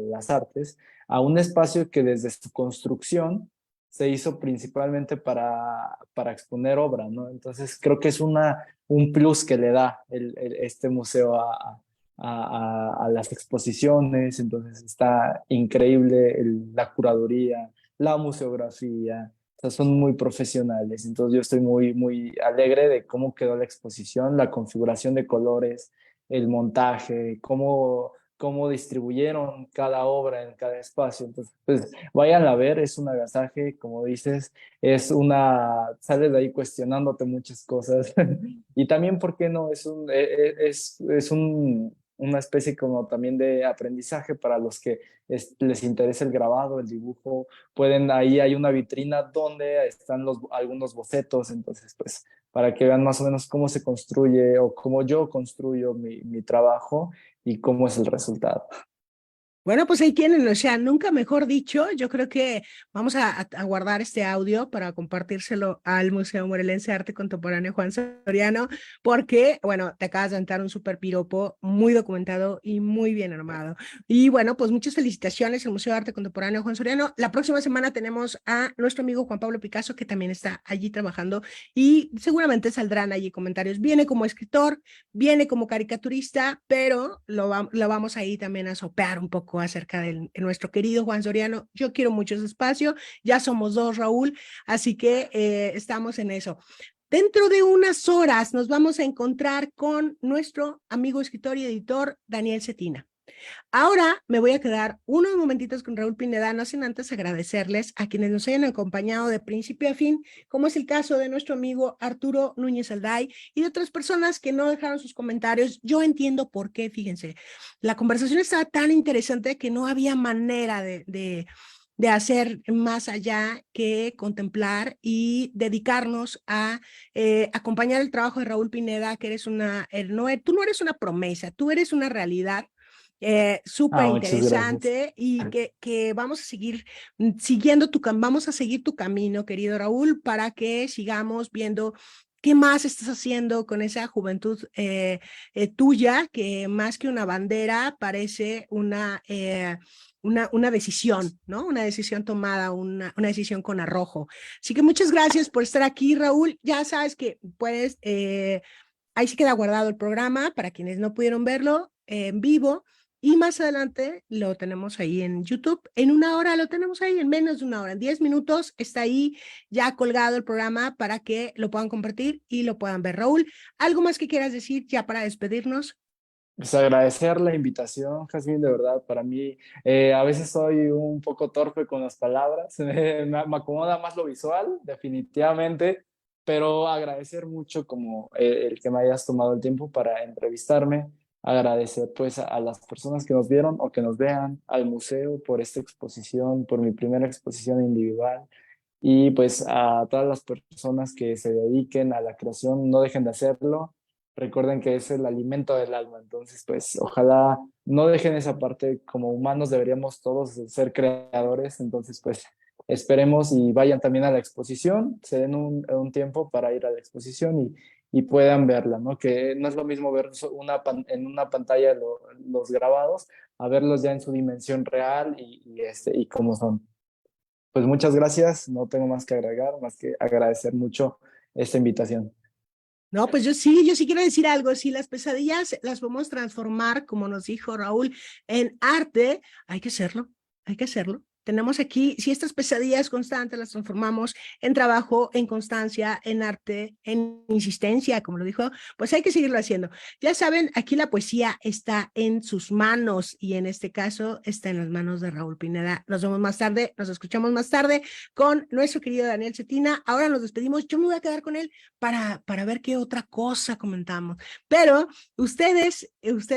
las artes, a un espacio que desde su construcción se hizo principalmente para exponer obra, ¿no? Entonces, creo que es un plus que le da este museo a las exposiciones. Entonces está increíble la curaduría, la museografía, o sea, son muy profesionales. Entonces yo estoy muy alegre de cómo quedó la exposición, la configuración de colores, el montaje, cómo distribuyeron cada obra en cada espacio. Entonces, pues vayan a ver, es un agasaje, como dices, sales de ahí cuestionándote muchas cosas. Y también, ¿por qué no? Una especie como también de aprendizaje para los que les interesa el grabado, el dibujo. Ahí hay una vitrina donde están algunos bocetos. Entonces, pues, para que vean más o menos cómo se construye o cómo yo construyo mi trabajo y cómo es el resultado. Bueno, pues ahí tienen, o sea, nunca mejor dicho. Yo creo que vamos a guardar este audio para compartírselo al Museo Morelense de Arte Contemporáneo Juan Soriano, porque, bueno, te acabas de dar un súper piropo muy documentado y muy bien armado. Y bueno, pues muchas felicitaciones al Museo de Arte Contemporáneo Juan Soriano. La próxima semana tenemos a nuestro amigo Juan Pablo Picasso, que también está allí trabajando, y seguramente saldrán allí comentarios. Viene como escritor, viene como caricaturista, pero lo vamos ahí también a sopear un poco acerca de nuestro querido Juan Soriano. Yo quiero mucho ese espacio, ya somos dos, Raúl, así que estamos en eso. Dentro de unas horas nos vamos a encontrar con nuestro amigo escritor y editor Daniel Cetina. Ahora me voy a quedar unos momentitos con Raúl Pineda, no sin antes agradecerles a quienes nos hayan acompañado de principio a fin, como es el caso de nuestro amigo Arturo Núñez Alday y de otras personas que no dejaron sus comentarios. Yo entiendo por qué, fíjense, la conversación estaba tan interesante que no había manera de hacer más allá que contemplar y dedicarnos a acompañar el trabajo de Raúl Pineda, que eres tú no eres una promesa, tú eres una realidad súper Muchas gracias. interesante y que vamos a seguir vamos a seguir tu camino, querido Raúl, para que sigamos viendo qué más estás haciendo con esa juventud tuya, que más que una bandera parece una decisión, ¿no? Una decisión tomada, una decisión con arrojo. Así que muchas gracias por estar aquí, Raúl. Ya sabes que puedes, ahí sí queda guardado el programa para quienes no pudieron verlo en vivo. Y más adelante lo tenemos ahí en YouTube. En una hora lo tenemos ahí, en menos de una hora, en 10 minutos está ahí ya colgado el programa para que lo puedan compartir y lo puedan ver. Raúl, ¿algo más que quieras decir ya para despedirnos? Pues agradecer la invitación, Jazmín, de verdad, para mí, a veces soy un poco torpe con las palabras, me acomoda más lo visual, definitivamente, pero agradecer mucho como el que me hayas tomado el tiempo para entrevistarme, agradecer pues a las personas que nos vieron o que nos vean, al museo por esta exposición, por mi primera exposición individual, y pues a todas las personas que se dediquen a la creación, no dejen de hacerlo. Recuerden que es el alimento del alma, entonces pues ojalá no dejen esa parte. Como humanos deberíamos todos ser creadores, entonces pues esperemos y vayan también a la exposición, se den un tiempo para ir a la exposición y puedan verla, ¿no? Que no es lo mismo ver en una pantalla los grabados a verlos ya en su dimensión real y cómo son. Pues muchas gracias, no tengo más que agregar, más que agradecer mucho esta invitación. No, pues yo sí quiero decir algo. Si las pesadillas las podemos transformar, como nos dijo Raúl, en arte, hay que hacerlo, hay que hacerlo. Tenemos aquí, si estas pesadillas constantes las transformamos en trabajo, en constancia, en arte, en insistencia, como lo dijo, pues hay que seguirlo haciendo. Ya saben, aquí la poesía está en sus manos y en este caso está en las manos de Raúl Pineda. Nos vemos más tarde, nos escuchamos más tarde con nuestro querido Daniel Cetina. Ahora nos despedimos. Yo me voy a quedar con él para ver qué otra cosa comentamos. Pero ustedes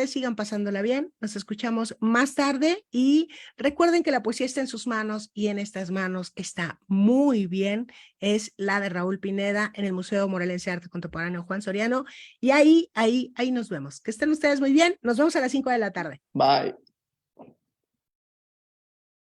sigan pasándola bien, nos escuchamos más tarde y recuerden que la poesía está en sus manos y en estas manos está muy bien, es la de Raúl Pineda en el Museo Morelense de Arte Contemporáneo Juan Soriano y ahí nos vemos. Que estén ustedes muy bien, nos vemos a las 5 de la tarde. Bye.